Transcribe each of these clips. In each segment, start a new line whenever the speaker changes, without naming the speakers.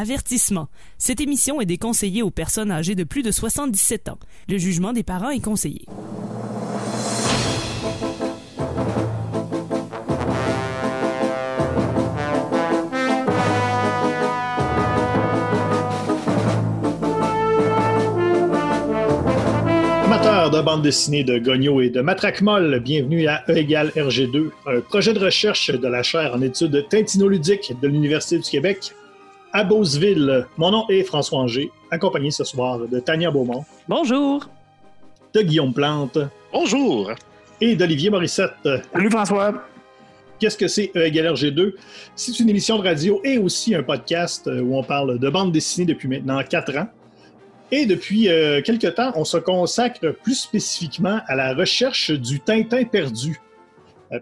Avertissement. Cette émission est déconseillée aux personnes âgées de plus de 77 ans. Le jugement des parents est conseillé.
Amateurs de bande dessinée de Gogno et de Matraque Molle, bienvenue à E égale RG2, un projet de recherche de la chaire en études tintinoludiques de l'Université du Québec à Beauceville. Mon nom est François Anger, accompagné ce soir de Tania Beaumont.
Bonjour.
De Guillaume Plante.
Bonjour.
Et d'Olivier Morissette.
Salut François.
Qu'est-ce que c'est E égale RG2? C'est une émission de radio et aussi un podcast où on parle de bande dessinée depuis maintenant 4 ans. Et depuis quelque temps, on se consacre plus spécifiquement à la recherche du Tintin perdu.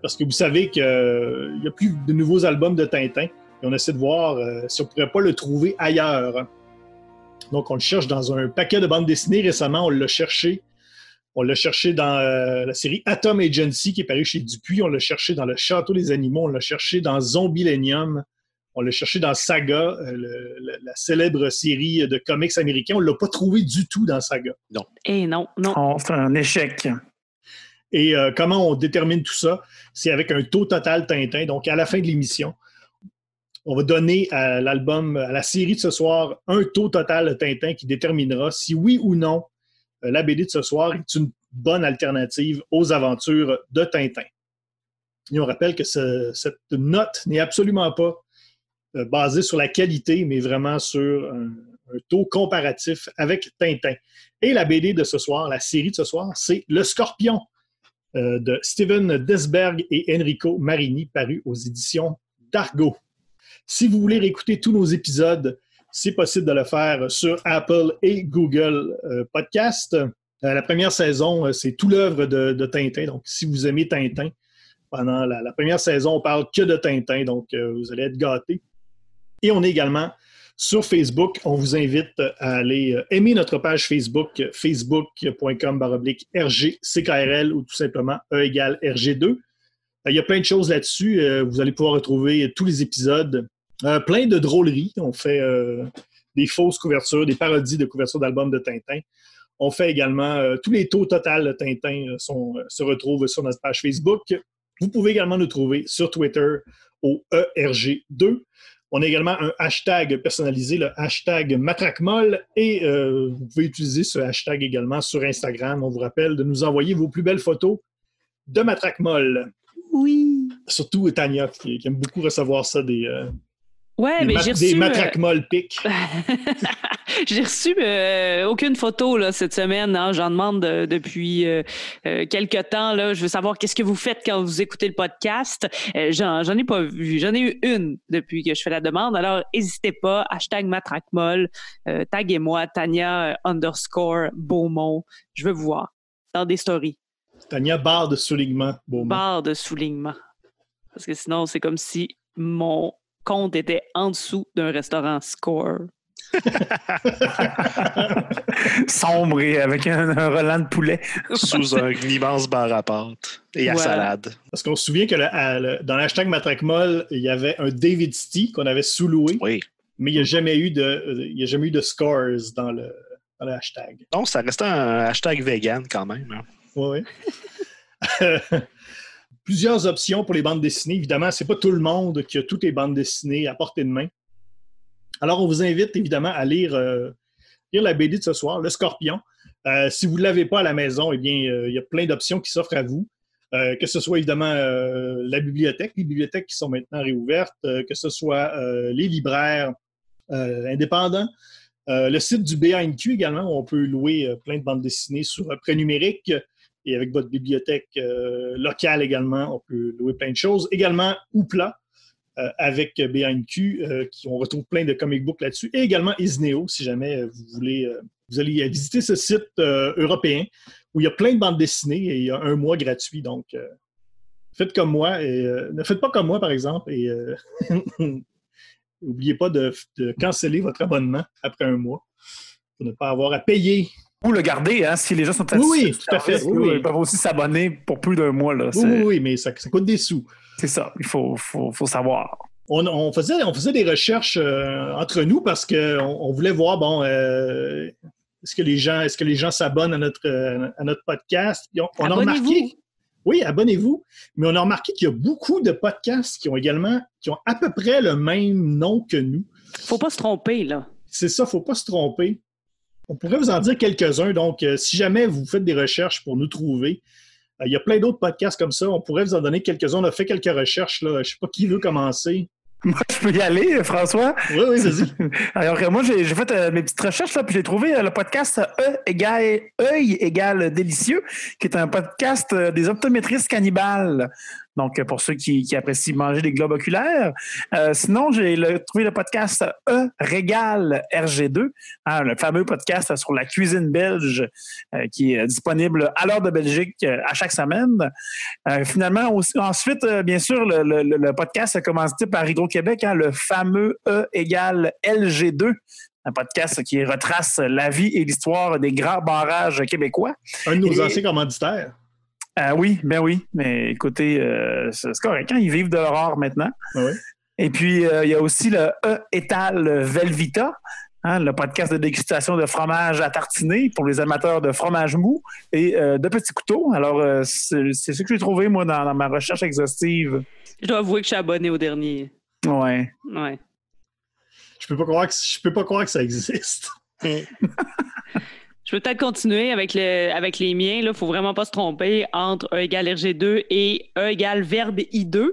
Parce que vous savez qu'il n'y a plus de nouveaux albums de Tintin. Et on essaie de voir si on ne pourrait pas le trouver ailleurs. Donc, on le cherche dans un paquet de bandes dessinées. Récemment, on l'a cherché. On l'a cherché dans la série Atom Agency qui est parue chez Dupuis. On l'a cherché dans Le Château des Animaux. On l'a cherché dans Zombielenium. On l'a cherché dans Saga, la célèbre série de comics américains. On ne l'a pas trouvé du tout dans Saga.
Non.
Et non.
Oh, c'est un échec.
Et comment on détermine tout ça? C'est avec un taux total Tintin. Donc, à la fin de l'émission, on va donner à l'album, à la série de ce soir, un taux total de Tintin qui déterminera si oui ou non la BD de ce soir est une bonne alternative aux aventures de Tintin. Et on rappelle que cette note n'est absolument pas basée sur la qualité, mais vraiment sur un taux comparatif avec Tintin. Et la BD de ce soir, la série de ce soir, c'est Le Scorpion de Steven Desberg et Enrico Marini, paru aux éditions d'Argo. Si vous voulez réécouter tous nos épisodes, c'est possible de le faire sur Apple et Google Podcast. La première saison, c'est tout l'œuvre de Tintin. Donc, si vous aimez Tintin, pendant la première saison, on parle que de Tintin. Donc, vous allez être gâtés. Et on est également sur Facebook. On vous invite à aller aimer notre page Facebook, facebook.com/RGCKRL ou tout simplement E égale RG2. Il y a plein de choses là-dessus. Vous allez pouvoir retrouver tous les épisodes. Plein de drôleries. On fait des fausses couvertures, des parodies de couvertures d'albums de Tintin. On fait également tous les taux total de Tintin se retrouvent sur notre page Facebook. Vous pouvez également nous trouver sur Twitter au ERG2. On a également un hashtag personnalisé, le hashtag MatraqueMolle, et vous pouvez utiliser ce hashtag également sur Instagram. On vous rappelle de nous envoyer vos plus belles photos de MatraqueMolle.
Oui.
Surtout Tania, qui aime beaucoup recevoir ça, des MatraqueMolle pics.
J'ai reçu aucune photo là, cette semaine. Hein. J'en demande depuis quelque temps. Là. Je veux savoir qu'est-ce que vous faites quand vous écoutez le podcast. J'en ai pas vu. J'en ai eu une depuis que je fais la demande. Alors, n'hésitez pas. Hashtag MatraqueMolle. Taguez-moi, Tania _Beaumont. Je veux vous voir dans des stories.
Tania, barre de soulignement, Beaumont.
Barre de soulignement. Parce que sinon, c'est comme si mon compte était en dessous d'un restaurant Score.
Sombre et avec un relent de poulet.
Sous un immense bar à pâte et à salade.
Parce qu'on se souvient que dans l'hashtag MatraqueMolle, il y avait un David Stee qu'on avait sous-loué.
Oui.
Mais il n'y a jamais eu de scores dans le hashtag.
Non, ça restait un hashtag vegan quand même. Hein.
Oui. Plusieurs options pour les bandes dessinées. Évidemment, ce n'est pas tout le monde qui a toutes les bandes dessinées à portée de main. Alors, on vous invite évidemment à lire la BD de ce soir, Le Scorpion. Si vous ne l'avez pas à la maison, eh bien, il y a plein d'options qui s'offrent à vous. Que ce soit évidemment la bibliothèque, les bibliothèques qui sont maintenant réouvertes, que ce soit les libraires indépendants, le site du BANQ également, où on peut louer plein de bandes dessinées sur prêt numérique. Et avec votre bibliothèque locale également, on peut louer plein de choses. Également, Hoopla, avec BANQ, on retrouve plein de comic books là-dessus. Et également Isneo, si jamais vous allez visiter ce site européen où il y a plein de bandes dessinées et il y a un mois gratuit. Donc, faites comme moi. Et ne faites pas comme moi, par exemple. Et n'oubliez pas de canceller votre abonnement après un mois pour ne pas avoir à payer.
Ou le garder, hein, si les gens sont satisfaits.
Oui, tout à fait. Oui.
Ils peuvent aussi s'abonner pour plus d'un mois. Là.
Oui, mais ça coûte des sous.
C'est ça, il faut savoir.
On faisait des recherches entre nous parce qu'on voulait voir, bon, est-ce que les gens s'abonnent à notre podcast? Puis on a remarqué, oui, abonnez-vous, mais on a remarqué qu'il y a beaucoup de podcasts qui ont à peu près le même nom que nous.
Faut pas se tromper, là.
C'est ça, faut pas se tromper. On pourrait vous en dire quelques-uns, donc si jamais vous faites des recherches pour nous trouver, il y a plein d'autres podcasts comme ça, on pourrait vous en donner quelques-uns. On a fait quelques recherches, là. Je sais pas qui veut commencer.
Moi, je peux y aller, François?
Oui, vas-y.
Alors, moi, j'ai fait mes petites recherches, là, puis j'ai trouvé le podcast Œil égale délicieux, qui est un podcast des optométristes cannibales. Donc, pour ceux qui apprécient manger des globes oculaires. Sinon, j'ai trouvé le podcast Régale RG2, hein, le fameux podcast sur la cuisine belge qui est disponible à l'heure de Belgique à chaque semaine. Finalement, ensuite, bien sûr, le podcast a commencé par Hydro-Québec, hein, le fameux E égale LG2. Un podcast qui retrace la vie et l'histoire des grands barrages québécois.
Un de nos anciens commanditaires.
Oui, mais écoutez, c'est correct, hein, ils vivent de l'aurore maintenant.
Oui.
Et puis, il y a aussi le E-Étal Velvita, hein, le podcast de dégustation de fromage à tartiner pour les amateurs de fromage mou et de petits couteaux. Alors, c'est ce que j'ai trouvé, moi, dans ma recherche exhaustive.
Je dois avouer que je suis abonné au dernier.
Ouais.
Je peux pas croire que ça existe.
Je peux peut-être continuer avec les miens. Il ne faut vraiment pas se tromper entre E égale RG2 et E égale verbe I2.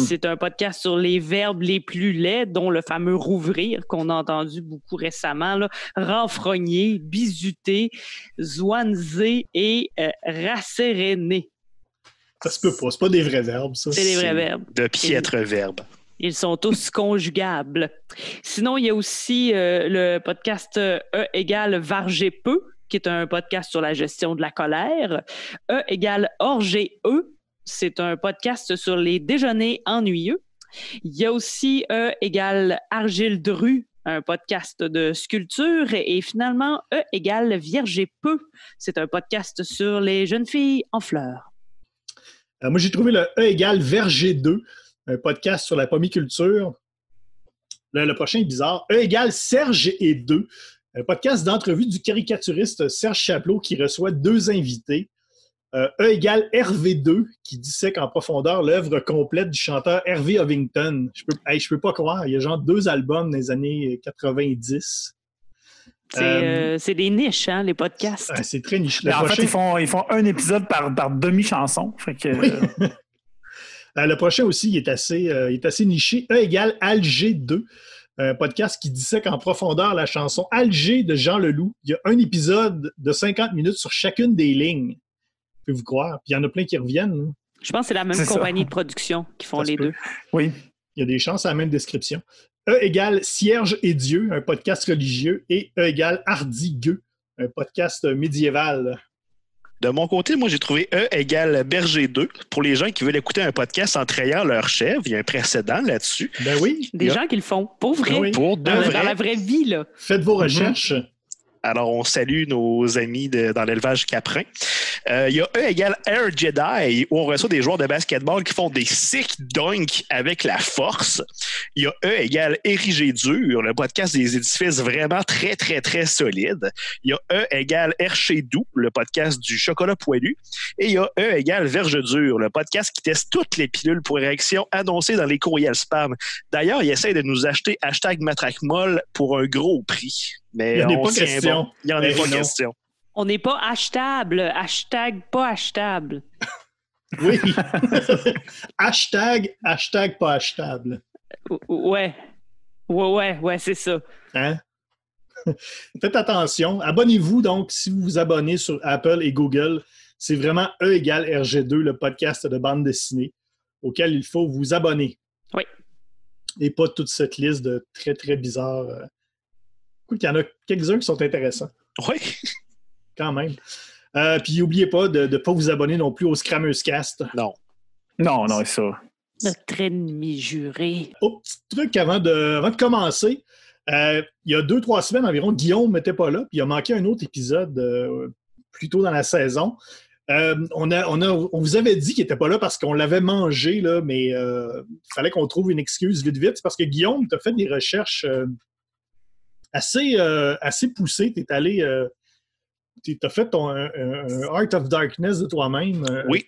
C'est un podcast sur les verbes les plus laids, dont le fameux rouvrir qu'on a entendu beaucoup récemment. Là. Renfrogner, bisuter, zouanzer et rasséréner.
Ça se peut pas. C'est pas des vrais verbes, ça.
C'est des vrais verbes.
De piètres verbes.
Ils sont tous conjugables. Sinon, il y a aussi le podcast E égale Varger peu, qui est un podcast sur la gestion de la colère. E égale Orger E, c'est un podcast sur les déjeuners ennuyeux. Il y a aussi E égale Argile Dru, un podcast de sculpture. Et finalement, E égale Vierger peu, c'est un podcast sur les jeunes filles en fleurs.
Moi, j'ai trouvé le E égale Verger 2. Un podcast sur la pomiculture. Le prochain est bizarre. E égale Serge et 2. Un podcast d'entrevue du caricaturiste Serge Chapelot qui reçoit 2 invités. E égale RV2 qui dissèque en profondeur l'œuvre complète du chanteur Hervé Ovington. Je peux pas croire. Il y a genre 2 albums dans les années 90.
C'est des niches, hein, les podcasts.
C'est très niche.
En fait, ils font un épisode par demi-chanson. Fait que...
Oui. Le prochain aussi, il est assez niché. E égale Alger 2, un podcast qui dissèque en profondeur la chanson Alger de Jean Leloup. Il y a un épisode de 50 minutes sur chacune des lignes. Pouvez-vous croire? Puis il y en a plein qui reviennent. Hein.
Je pense que c'est la même compagnie de production qui font les deux.
Oui.
Il y a des chances à la même description. E égale Cierge et Dieu, un podcast religieux. Et E égale Hardigueux, un podcast médiéval.
De mon côté, moi, j'ai trouvé E égale Berger 2 pour les gens qui veulent écouter un podcast en trayant leur chèvre. Il y a un précédent là-dessus.
Ben oui.
Des gens qui le font. Pour vrai.
Oui.
Pour de vrai.
Dans la vraie vie, là.
Faites vos recherches.
Alors, on salue nos amis dans l'élevage caprin. Il y a E égale Air Jedi, où on reçoit des joueurs de basketball qui font des sick dunks avec la force. Il y a E égale Érigé dur, le podcast des édifices vraiment très, très, très solides. Il y a E égale Herché doux, le podcast du chocolat poilu. Et il y a E égale Verge dur, le podcast qui teste toutes les pilules pour érection annoncées dans les courriels spam. D'ailleurs, il essaie de nous acheter #matraquemolle pour un gros prix. Mais
il n'y en a pas question.
Il n'y en a pas question.
On n'est pas achetable. Hashtag pas achetable.
Oui. hashtag pas achetable.
Ouais, c'est ça.
Hein? Faites attention. Abonnez-vous donc si vous vous abonnez sur Apple et Google. C'est vraiment E égale RG2, le podcast de bande dessinée auquel il faut vous abonner.
Oui.
Et pas toute cette liste de très, très bizarres. Il y en a quelques-uns qui sont intéressants.
Oui.
Quand même. Puis n'oubliez pas de ne pas vous abonner non plus au Scrammerscast.
Non,
c'est ça.
Notre ennemi juré.
Petit truc avant de commencer. Il y a 2-3 semaines environ, Guillaume n'était pas là, puis il a manqué un autre épisode plus tôt dans la saison. On vous avait dit qu'il n'était pas là parce qu'on l'avait mangé, là, mais il fallait qu'on trouve une excuse vite. C'est parce que Guillaume, tu as fait des recherches assez poussées. Tu es allé... tu as fait un Art of Darkness de toi-même.
Oui.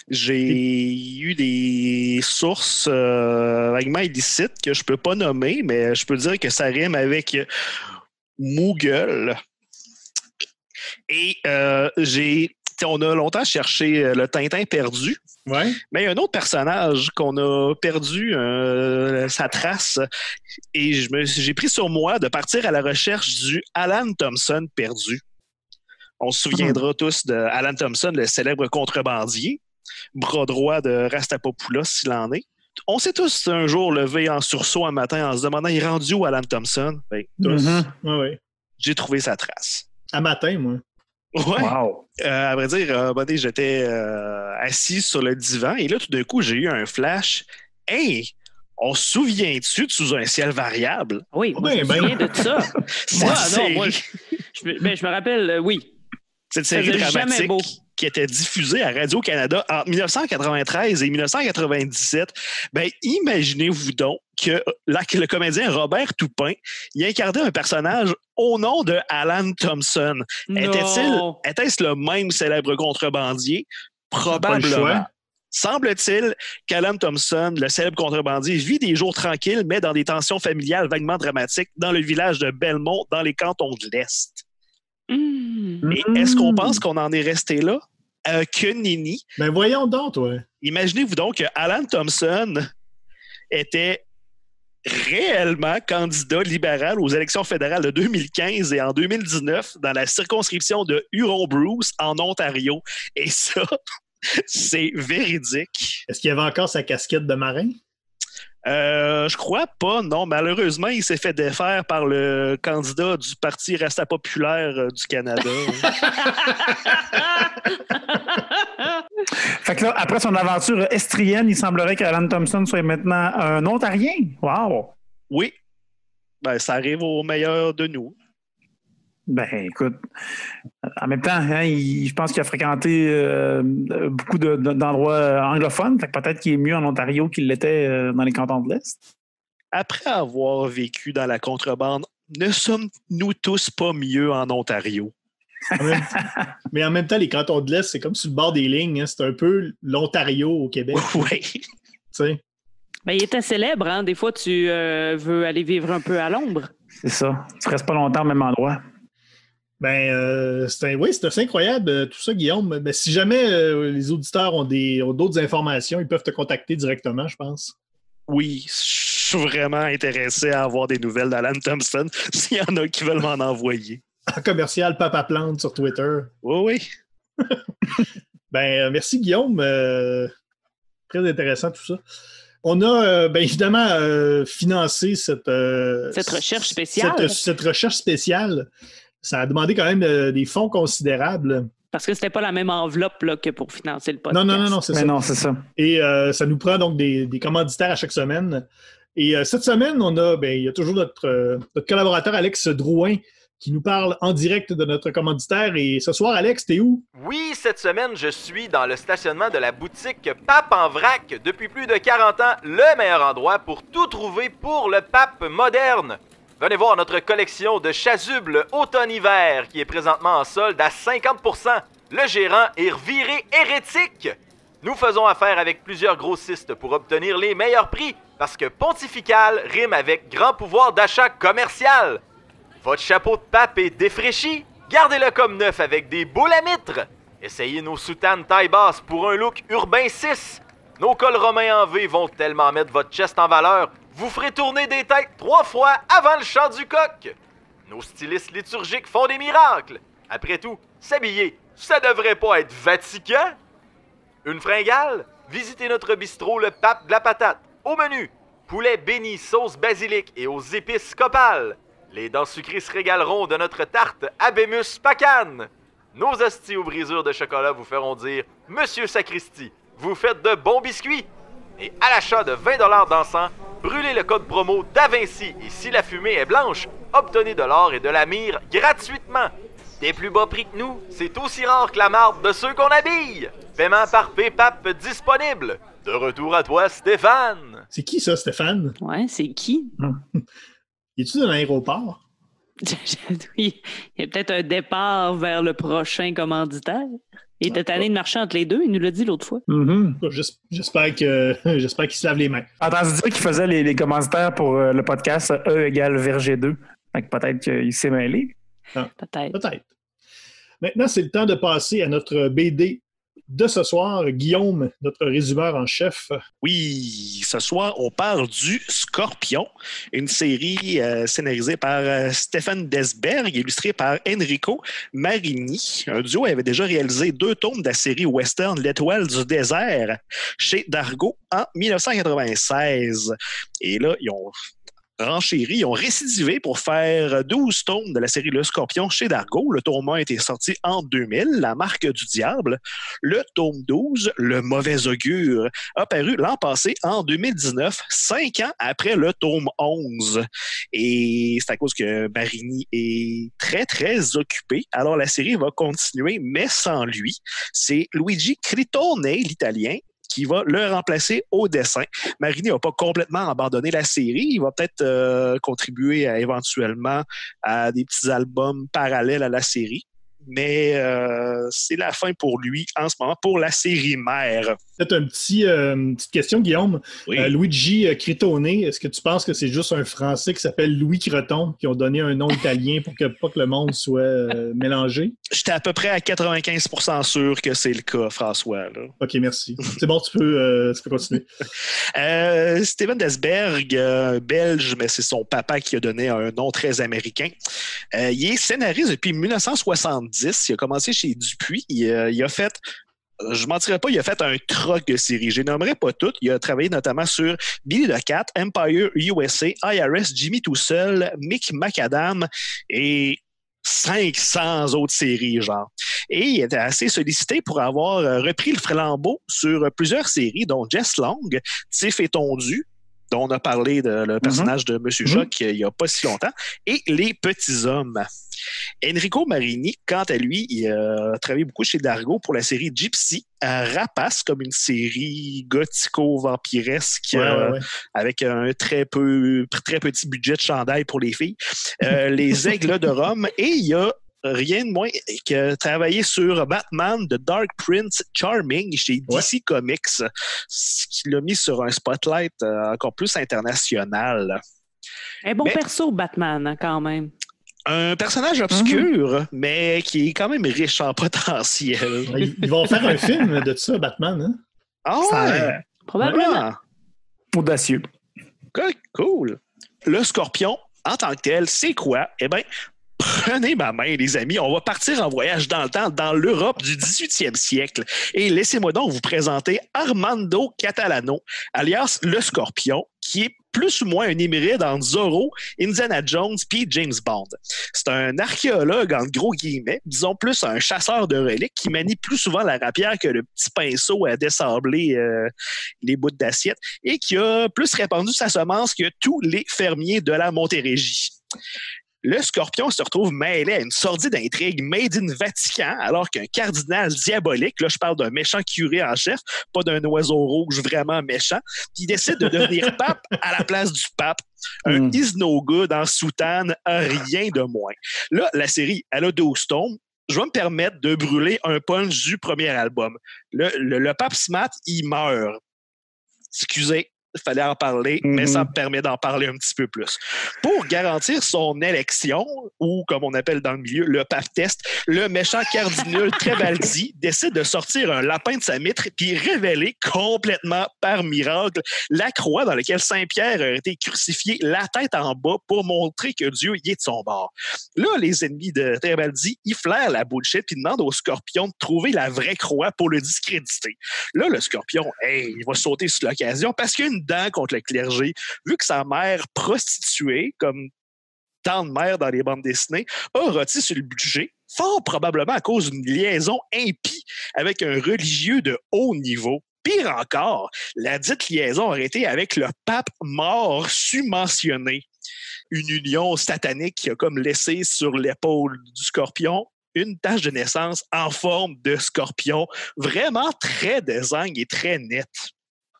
J'ai eu des sources vaguement illicites que je peux pas nommer, mais je peux dire que ça rime avec Moogle. Et on a longtemps cherché le Tintin perdu.
Ouais.
Mais il y a un autre personnage qu'on a perdu sa trace. Et j'ai pris sur moi de partir à la recherche du Alan Thompson perdu. On se souviendra tous de Alan Thompson, le célèbre contrebandier, bras droit de Rastapopoulos, s'il en est. On s'est tous un jour levés en sursaut un matin en se demandant, il est rendu où Alan Thompson? Ben, tous.
Ouais.
J'ai trouvé sa trace.
À matin, moi.
Ouais.
Wow.
À vrai dire, j'étais assis sur le divan et là, tout d'un coup, j'ai eu un flash. Hey! On se souvient-tu de Sous un ciel variable?
Oui, moi, je me souviens de ça. Je me rappelle, oui.
Cette série dramatique qui était diffusée à Radio-Canada entre 1993 et 1997. Ben, imaginez-vous donc que le comédien Robert Toupin, il incarnait un personnage au nom de Alan Thompson. Était-ce le même célèbre contrebandier? Probablement. Semble-t-il qu'Alan Thompson, le célèbre contrebandier, vit des jours tranquilles, mais dans des tensions familiales vaguement dramatiques dans le village de Belmont, dans les cantons de l'Est. Et est-ce qu'on pense qu'on en est resté là? Que nenni.
Ben voyons donc, toi.
Imaginez-vous donc que Alan Thompson était réellement candidat libéral aux élections fédérales de 2015 et en 2019 dans la circonscription de Huron-Bruce en Ontario. Et ça, c'est véridique.
Est-ce qu'il y avait encore sa casquette de marin?
Je crois pas, non. Malheureusement, il s'est fait défaire par le candidat du Parti Rasta populaire du Canada.
Fait que là, après son aventure estrienne, il semblerait qu'Alan Thompson soit maintenant un Ontarien. Wow!
Oui. Ben, ça arrive au meilleur de nous.
Ben, écoute, en même temps, je pense qu'il a fréquenté beaucoup d'endroits anglophones. Fait que peut-être qu'il est mieux en Ontario qu'il l'était dans les cantons de l'Est.
Après avoir vécu dans la contrebande, ne sommes-nous tous pas mieux en Ontario?
Mais en même temps, les cantons de l'Est, c'est comme sur le bord des lignes. Hein. C'est un peu l'Ontario au Québec.
Oui.
Tu sais.
Ben, il était célèbre. Hein? Des fois, tu veux aller vivre un peu à l'ombre.
C'est ça. Tu restes pas longtemps au même endroit.
Ben, c'est assez incroyable, tout ça, Guillaume. Ben, si jamais les auditeurs ont d'autres informations, ils peuvent te contacter directement, je pense.
Oui, je suis vraiment intéressé à avoir des nouvelles d'Alan Thompson, s'il y en a qui veulent m'en envoyer. En
commercial Papa Plante sur Twitter.
Oui.
Ben, merci, Guillaume. Très intéressant, tout ça. On a, bien évidemment, financé cette
recherche spéciale.
Cette recherche spéciale. Ça a demandé quand même des fonds considérables.
Parce que c'était pas la même enveloppe là, que pour financer le podcast.
Non, c'est ça.
Non, c'est ça.
Et ça nous prend donc des commanditaires à chaque semaine. Et cette semaine, il y a toujours notre collaborateur Alex Drouin qui nous parle en direct de notre commanditaire. Et ce soir, Alex, t'es où?
Oui, cette semaine, je suis dans le stationnement de la boutique Pape en vrac. Depuis plus de 40 ans, le meilleur endroit pour tout trouver pour le pape moderne. Venez voir notre collection de chasubles automne-hiver qui est présentement en solde à 50%. Le gérant est reviré hérétique. Nous faisons affaire avec plusieurs grossistes pour obtenir les meilleurs prix parce que pontifical rime avec grand pouvoir d'achat commercial. Votre chapeau de pape est défraîchi? Gardez-le comme neuf avec des boules à mitre. Essayez nos soutanes taille basse pour un look urbain 6. Nos cols romains en V vont tellement mettre votre chest en valeur, vous ferez tourner des têtes 3 fois avant le chant du coq. Nos stylistes liturgiques font des miracles. Après tout, s'habiller, ça devrait pas être vatican. Une fringale? Visitez notre bistrot Le Pape de la Patate. Au menu, poulet béni sauce basilic et aux épices copales. Les dents sucrées se régaleront de notre tarte Abémus Pacane. Nos hosties aux brisures de chocolat vous feront dire « Monsieur Sacristy, vous faites de bons biscuits! » Et à l'achat de 20 $ d'encens, brûlez le code promo DaVinci et si la fumée est blanche, obtenez de l'or et de la myrrhe gratuitement. Des plus bas prix que nous, c'est aussi rare que la marde de ceux qu'on habille. Paiement par PayPap disponible. De retour à toi, Stéphane.
C'est qui ça, Stéphane?
Ouais, c'est qui?
Es-tu dans l'aéroport?
Oui, il y a peut-être un départ vers le prochain commanditaire. Il était tanné de marcher entre les deux, il nous l'a dit l'autre fois.
J'espère qu'il se lave les mains.
Entendu dire qu'il faisait les commanditaires pour le podcast E égale Verger 2. Fait que peut-être qu'il s'est mêlé.
Peut-être.
Maintenant, c'est le temps de passer à notre BD de ce soir. Guillaume, notre résumeur en chef.
Oui, ce soir, on parle du Scorpion, une série scénarisée par Stefan Desberg, illustrée par Enrico Marini. Un duo avait déjà réalisé 2 tomes de la série western L'Étoile du désert chez Dargaud en 1996. Et là, ils ont renchéri, ils ont récidivé pour faire 12 tomes de la série Le Scorpion chez Dargaud. Le tome 1 a été sorti en 2000, La Marque du Diable. Le tome 12, Le Mauvais Augure, a paru l'an passé en 2019, 5 ans après le tome 11. Et c'est à cause que Marini est très, très occupé. Alors la série va continuer, mais sans lui. C'est Luigi Critone, l'Italien, qui va le remplacer au dessin. Marini n'a pas complètement abandonné la série. Il va peut-être contribuer éventuellement à des petits albums parallèles à la série. Mais c'est la fin pour lui en ce moment, pour la série mère.
Peut-être une petite question, Guillaume.
Oui.
Luigi Critone, est-ce que tu penses que c'est juste un Français qui s'appelle Louis Creton qui ont donné un nom italien pour que pas que le monde soit mélangé?
J'étais à peu près à 95% sûr que c'est le cas, François. Là.
OK, merci. C'est bon, tu peux continuer.
Steven Desberg, belge, mais c'est son papa qui a donné un nom très américain. Il est scénariste depuis 1970. Il a commencé chez Dupuis. Il a fait... Je ne mentirais pas, il a fait un troc de séries. Je les nommerai pas toutes. Il a travaillé notamment sur Billy the Cat, Empire USA, IRS, Jimmy tout seul, Mick Macadam et 500 autres séries, genre. Et il était assez sollicité pour avoir repris le flambeau sur plusieurs séries, dont Jess Long, Tiff et Tondu, dont on a parlé de le personnage de Monsieur Choc il n'y a pas si longtemps, et Les Petits Hommes. Enrico Marini, quant à lui, il a travaillé beaucoup chez Dargaud pour la série Gypsy, Rapace, comme une série gothico-vampiresque avec un très petit budget de chandail pour les filles. Les Aigles de Rome, et il y a rien de moins que travailler sur Batman de Dark Prince Charming chez DC Comics, ce qui l'a mis sur un spotlight encore plus international.
Un bon perso, Batman, hein, quand même.
Un personnage obscur, mais qui est quand même riche en potentiel.
Ils vont faire un film de ça, Batman. Hein?
Ah ouais!
Probablement.
Audacieux.
Cool. Le Scorpion, en tant que tel, c'est quoi? Eh bien, prenez ma main, les amis. On va partir en voyage dans le temps, dans l'Europe du 18e siècle. Et laissez-moi donc vous présenter Armando Catalano, alias le Scorpion, qui est plus ou moins un hybride entre Zorro, Indiana Jones puis James Bond. C'est un archéologue, en gros guillemets, disons plus un chasseur de reliques qui manie plus souvent la rapière que le petit pinceau à dessabler les bouts d'assiette et qui a plus répandu sa semence que tous les fermiers de la Montérégie. Le Scorpion se retrouve mêlé à une sordide intrigue made in Vatican, alors qu'un cardinal diabolique, là je parle d'un méchant curé en chef, pas d'un oiseau rouge vraiment méchant, qui décide de devenir pape à la place du pape. Un is no good en soutane, rien de moins. Là, la série, elle a 12 tomes. Je vais me permettre de brûler un punch du premier album. Le pape Smat, il meurt. Excusez. Il fallait en parler, mais ça me permet d'en parler un petit peu plus. Pour garantir son élection, ou comme on appelle dans le milieu, le pape test, le méchant cardinal Trebaldi décide de sortir un lapin de sa mitre puis révéler complètement par miracle la croix dans laquelle Saint-Pierre a été crucifié la tête en bas pour montrer que Dieu y est de son bord. Là, les ennemis de Trebaldi, ils flairent la bullshit puis demandent au Scorpion de trouver la vraie croix pour le discréditer. Là, le Scorpion, il va sauter sur l'occasion parce qu'il y a une dent contre le clergé, vu que sa mère prostituée, comme tant de mères dans les bandes dessinées, a rôti sur le budget, fort probablement à cause d'une liaison impie avec un religieux de haut niveau. Pire encore, la dite liaison aurait été avec le pape mort submentionné. Une union satanique qui a comme laissé sur l'épaule du Scorpion une tache de naissance en forme de scorpion, vraiment très design et très net.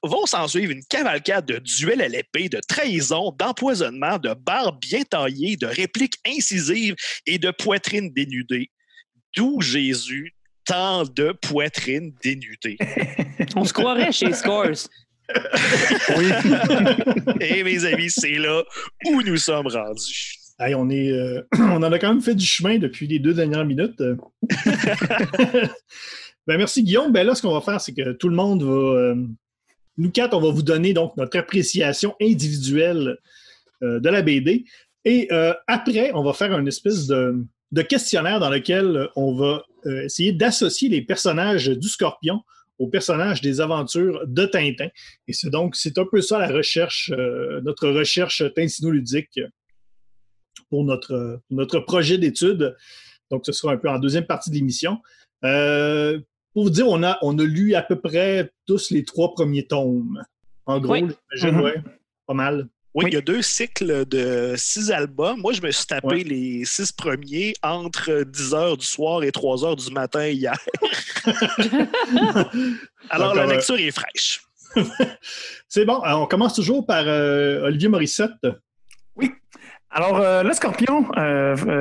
Vont s'en suivre une cavalcade de duels à l'épée, de trahison, d'empoisonnement, de barbes bien taillées, de répliques incisives et de poitrines dénudées. D'où Jésus, tant de poitrines dénudées.
On se croirait chez Scores.
Oui.
Et mes amis, c'est là où nous sommes rendus.
Hey, on en a quand même fait du chemin depuis les 2 dernières minutes. Merci Guillaume. Là, ce qu'on va faire, c'est que tout le monde va... nous 4, on va vous donner donc notre appréciation individuelle de la BD. Et après, on va faire une espèce de questionnaire dans lequel on va essayer d'associer les personnages du Scorpion aux personnages des aventures de Tintin. Et c'est un peu ça la recherche, notre recherche tintinoludique pour notre projet d'étude. Donc, ce sera un peu en deuxième partie de l'émission. Pour vous dire, on a lu à peu près tous les 3 premiers tomes. En gros, j'imagine, ouais, pas mal.
Oui, il y a 2 cycles de 6 albums. Moi, je me suis tapé les 6 premiers entre 10h du soir et 3h du matin hier. Alors, la lecture est fraîche.
C'est bon. Alors, on commence toujours par Olivier Morissette.
Oui. Alors, le Scorpion,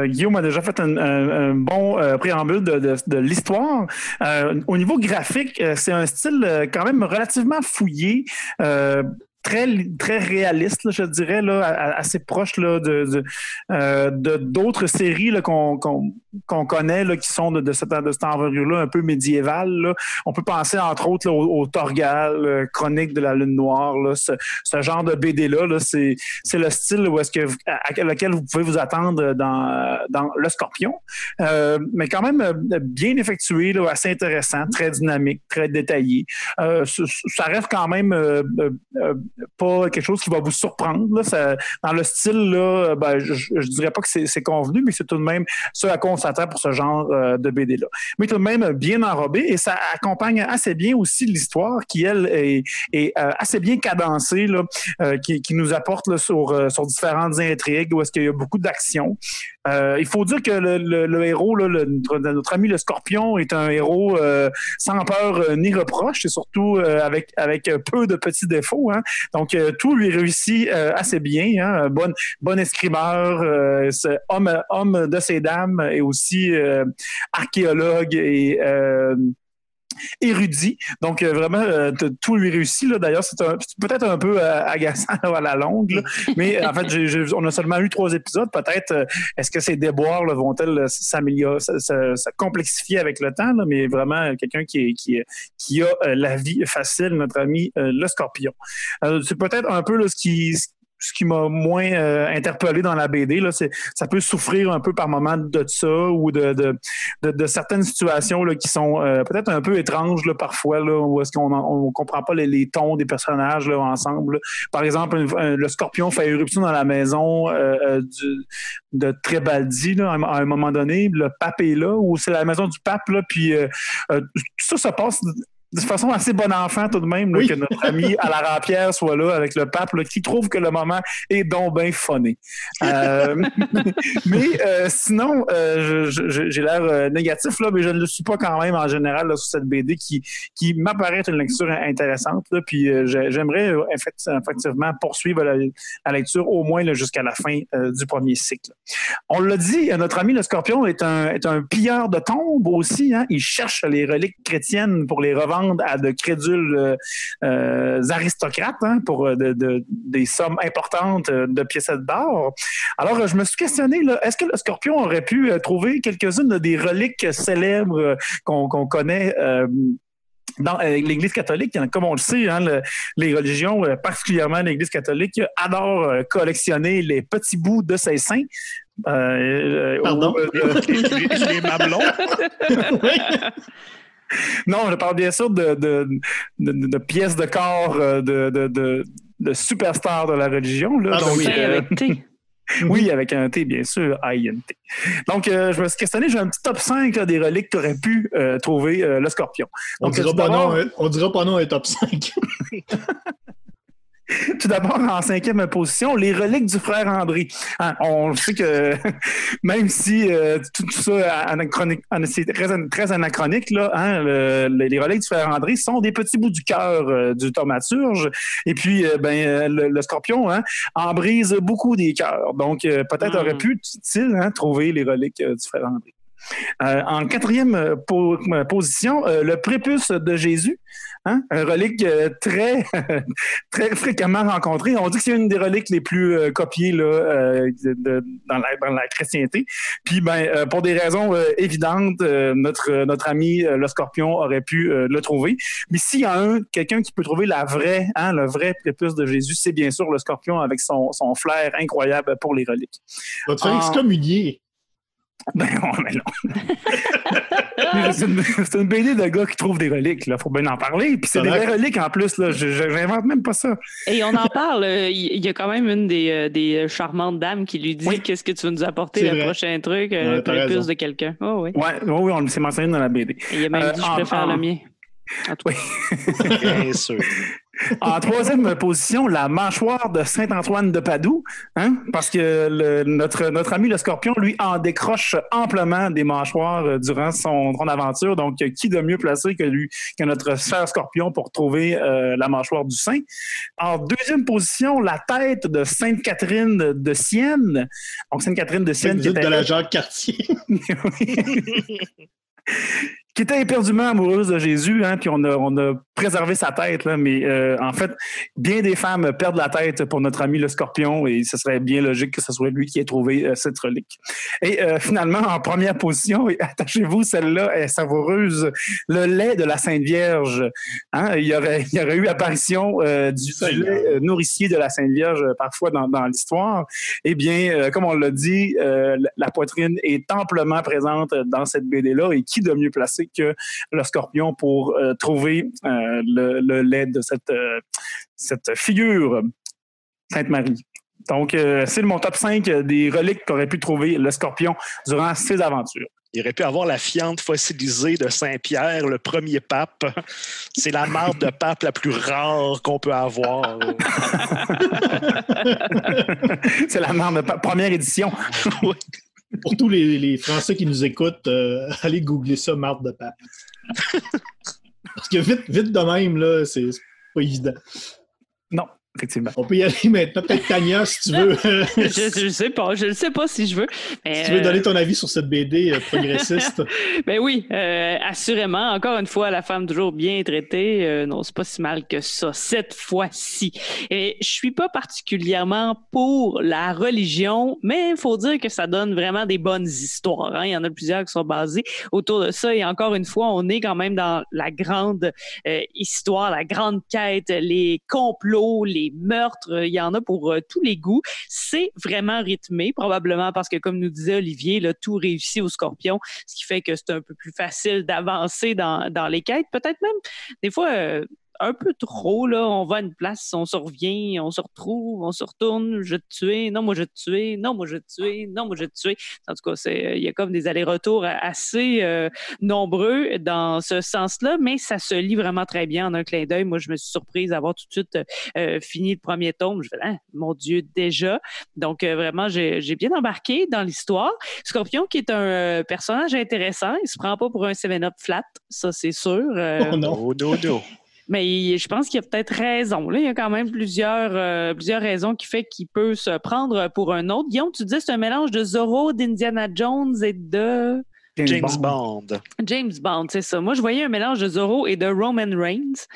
Guillaume a déjà fait un bon préambule de l'histoire. Au niveau graphique, c'est un style quand même relativement fouillé, très réaliste, là, je dirais, là, assez proche là, de d'autres séries là, qu'on connaît, là, qui sont de cette envergure-là un peu médiévale. Là. On peut penser, entre autres, là, au Torgal, Chronique de la Lune Noire. Là, ce genre de BD-là, là, c'est le style où à lequel vous pouvez vous attendre dans Le Scorpion. Mais quand même bien effectué, là, assez intéressant, très dynamique, très détaillé. Ça reste quand même... pas quelque chose qui va vous surprendre. Là. Dans le style, là, je dirais pas que c'est convenu, mais c'est tout de même ce à quoi on s'attend pour ce genre de BD-là. Mais tout de même bien enrobé et ça accompagne assez bien aussi l'histoire qui, elle, est assez bien cadencée, là, qui nous apporte là, sur différentes intrigues où est-ce qu'il y a beaucoup d'action. Il faut dire que le héros, là, notre ami le Scorpion, est un héros sans peur ni reproche et surtout avec peu de petits défauts. Hein. Donc, tout lui réussit assez bien. Hein. Bon escrimeur, homme de ses dames et aussi archéologue et érudit. Donc, vraiment, tout lui réussit. Là. D'ailleurs, c'est peut-être un peu agaçant là, à la longue. Là. Mais en fait, on a seulement eu 3 épisodes. Peut-être, est-ce que ces déboires là, vont-elles s'améliorer, se complexifier avec le temps? Là? Mais vraiment, quelqu'un qui a la vie facile, notre ami le Scorpion. C'est peut-être un peu là, ce qui m'a moins interpellé dans la BD, là, ça peut souffrir un peu par moment de ça ou de certaines situations là, qui sont peut-être un peu étranges là, parfois, là, où est-ce qu'on ne comprend pas les tons des personnages là, ensemble. Là. Par exemple, le Scorpion fait éruption dans la maison de Trébaldi là, à un moment donné. Le pape est là, ou c'est la maison du pape, là, puis tout ça se passe de façon assez bon enfant tout de même, là, que notre ami à la Rampierre soit là avec le pape, là, qui trouve que le moment est donc bien funné. Mais sinon, j'ai l'air négatif, là, mais je ne le suis pas quand même en général là, sur cette BD qui m'apparaît être une lecture intéressante. Là, puis j'aimerais effectivement poursuivre la lecture au moins là, jusqu'à la fin du premier cycle. On l'a dit, notre ami le Scorpion est un pilleur de tombes aussi. Hein? Il cherche les reliques chrétiennes pour les revendre à de crédules aristocrates hein, pour des sommes importantes de piécettes d'or. Alors, je me suis questionné, là, est-ce que le Scorpion aurait pu trouver quelques-unes des reliques célèbres qu'on connaît dans l'Église catholique? Comme on le sait, hein, les religions, particulièrement l'Église catholique, adorent collectionner les petits bouts de ses saints.
Pardon?
Les mamelons?
Non, je parle bien sûr de pièces de corps de superstars de la religion. Là.
Donc,
oui, avec T.
Oui, avec un T, bien sûr, INT. Donc, je me suis questionné, j'ai un petit top 5 là, des reliques que tu aurais pu trouver le Scorpion. Donc,
on dira pas non, un top 5.
Tout d'abord, en 5e position, les reliques du frère André. Hein, on sait que même si tout ça c'est très anachronique, là, hein, les reliques du frère André sont des petits bouts du cœur du thaumaturge. Et puis, le scorpion en brise beaucoup des cœurs. Donc, peut-être aurait pu-t-il trouver les reliques du frère André. En 4e position, le prépuce de Jésus, un relique très, très fréquemment rencontré. On dit que c'est une des reliques les plus copiées là, dans la chrétienté. Puis, pour des raisons évidentes, notre ami le scorpion aurait pu le trouver. Mais s'il y a quelqu'un qui peut trouver le vrai prépuce de Jésus, c'est bien sûr le scorpion avec son flair incroyable pour les reliques.
Va te faire excommunier.
Ben non. c'est une BD de gars qui trouvent des reliques, là. Faut bien en parler. Puis c'est des vraies reliques en plus, là. J'invente même pas ça.
Et on en parle. Il y a quand même une des charmantes dames qui lui dit qu'est-ce que tu veux nous apporter, le prochain truc, le prépuce de quelqu'un. Oh, oui.
Oui, on s'est mentionné dans la BD.
Et il a même dit je préfère le mien.
Oui.
Bien sûr.
En 3e position, la mâchoire de Saint-Antoine de Padoue, parce que notre ami le scorpion, lui, en décroche amplement des mâchoires durant son aventure. Donc, qui de mieux placé que notre cher scorpion pour trouver la mâchoire du saint? En 2e position, la tête de Sainte-Catherine de Sienne. Donc, Sainte-Catherine de Sienne.
Qui était de la Jacques-Cartier.
Qui était éperdument amoureuse de Jésus, puis on a préservé sa tête, là, mais en fait, bien des femmes perdent la tête pour notre ami le scorpion, et ce serait bien logique que ce soit lui qui ait trouvé cette relique. Et finalement, en première position, et attachez-vous, celle-là est savoureuse, le lait de la Sainte Vierge. Il y aurait eu apparition du lait nourricier de la Sainte Vierge parfois dans l'histoire. Eh bien, comme on l'a dit, la poitrine est amplement présente dans cette BD-là, et qui de mieux placé que le scorpion pour trouver le lait de cette figure, Sainte-Marie. Donc, c'est mon top 5 des reliques qu'aurait pu trouver le scorpion durant ses aventures.
Il aurait pu avoir la fiente fossilisée de Saint-Pierre, le premier pape. C'est la marde de pape la plus rare qu'on peut avoir.
C'est la marde de pape, première édition.
Oui.
Pour tous les Français qui nous écoutent, allez googler ça, marde de pape. Parce que vite de même, là, c'est pas évident.
Non, effectivement.
On peut y aller maintenant. Peut-être Tania, si tu veux.
Je sais pas. Je ne sais pas si je veux. Mais,
si tu veux donner ton avis sur cette BD progressiste.
Ben oui, assurément. Encore une fois, la femme toujours bien traitée. Non, c'est pas si mal que ça, cette fois-ci. Et je suis pas particulièrement pour la religion, mais il faut dire que ça donne vraiment des bonnes histoires. Il y en a plusieurs qui sont basées autour de ça. Et encore une fois, on est quand même dans la grande histoire, la grande quête, les complots, les meurtres. Il y en a pour tous les goûts. C'est vraiment rythmé, probablement parce que, comme nous disait Olivier, là, tout réussit au scorpion, ce qui fait que c'est un peu plus facile d'avancer dans les quêtes. Peut-être même, des fois, un peu trop, là, on va à une place, on se revient, on se retrouve, on se retourne, je vais te tuer, non, moi je vais te tuer, non, moi je vais te tuer, non, moi je vais te tuer. En tout cas, il y a comme des allers-retours assez nombreux dans ce sens-là, mais ça se lit vraiment très bien en un clin d'œil. Moi, je me suis surprise d'avoir tout de suite fini le premier tome. Je fais, mon Dieu, déjà. Donc, vraiment, j'ai bien embarqué dans l'histoire. Scorpion, qui est un personnage intéressant, il se prend pas pour un 7-up flat, ça c'est sûr.
Oh non.
Oh, no.
Mais je pense qu'il y a peut-être raison. Là, il y a quand même plusieurs raisons qui fait qu'il peut se prendre pour un autre. Guillaume, tu disais que c'est un mélange de Zorro, d'Indiana Jones et de...
James Bond.
James Bond, c'est ça. Moi, je voyais un mélange de Zorro et de Roman Reigns.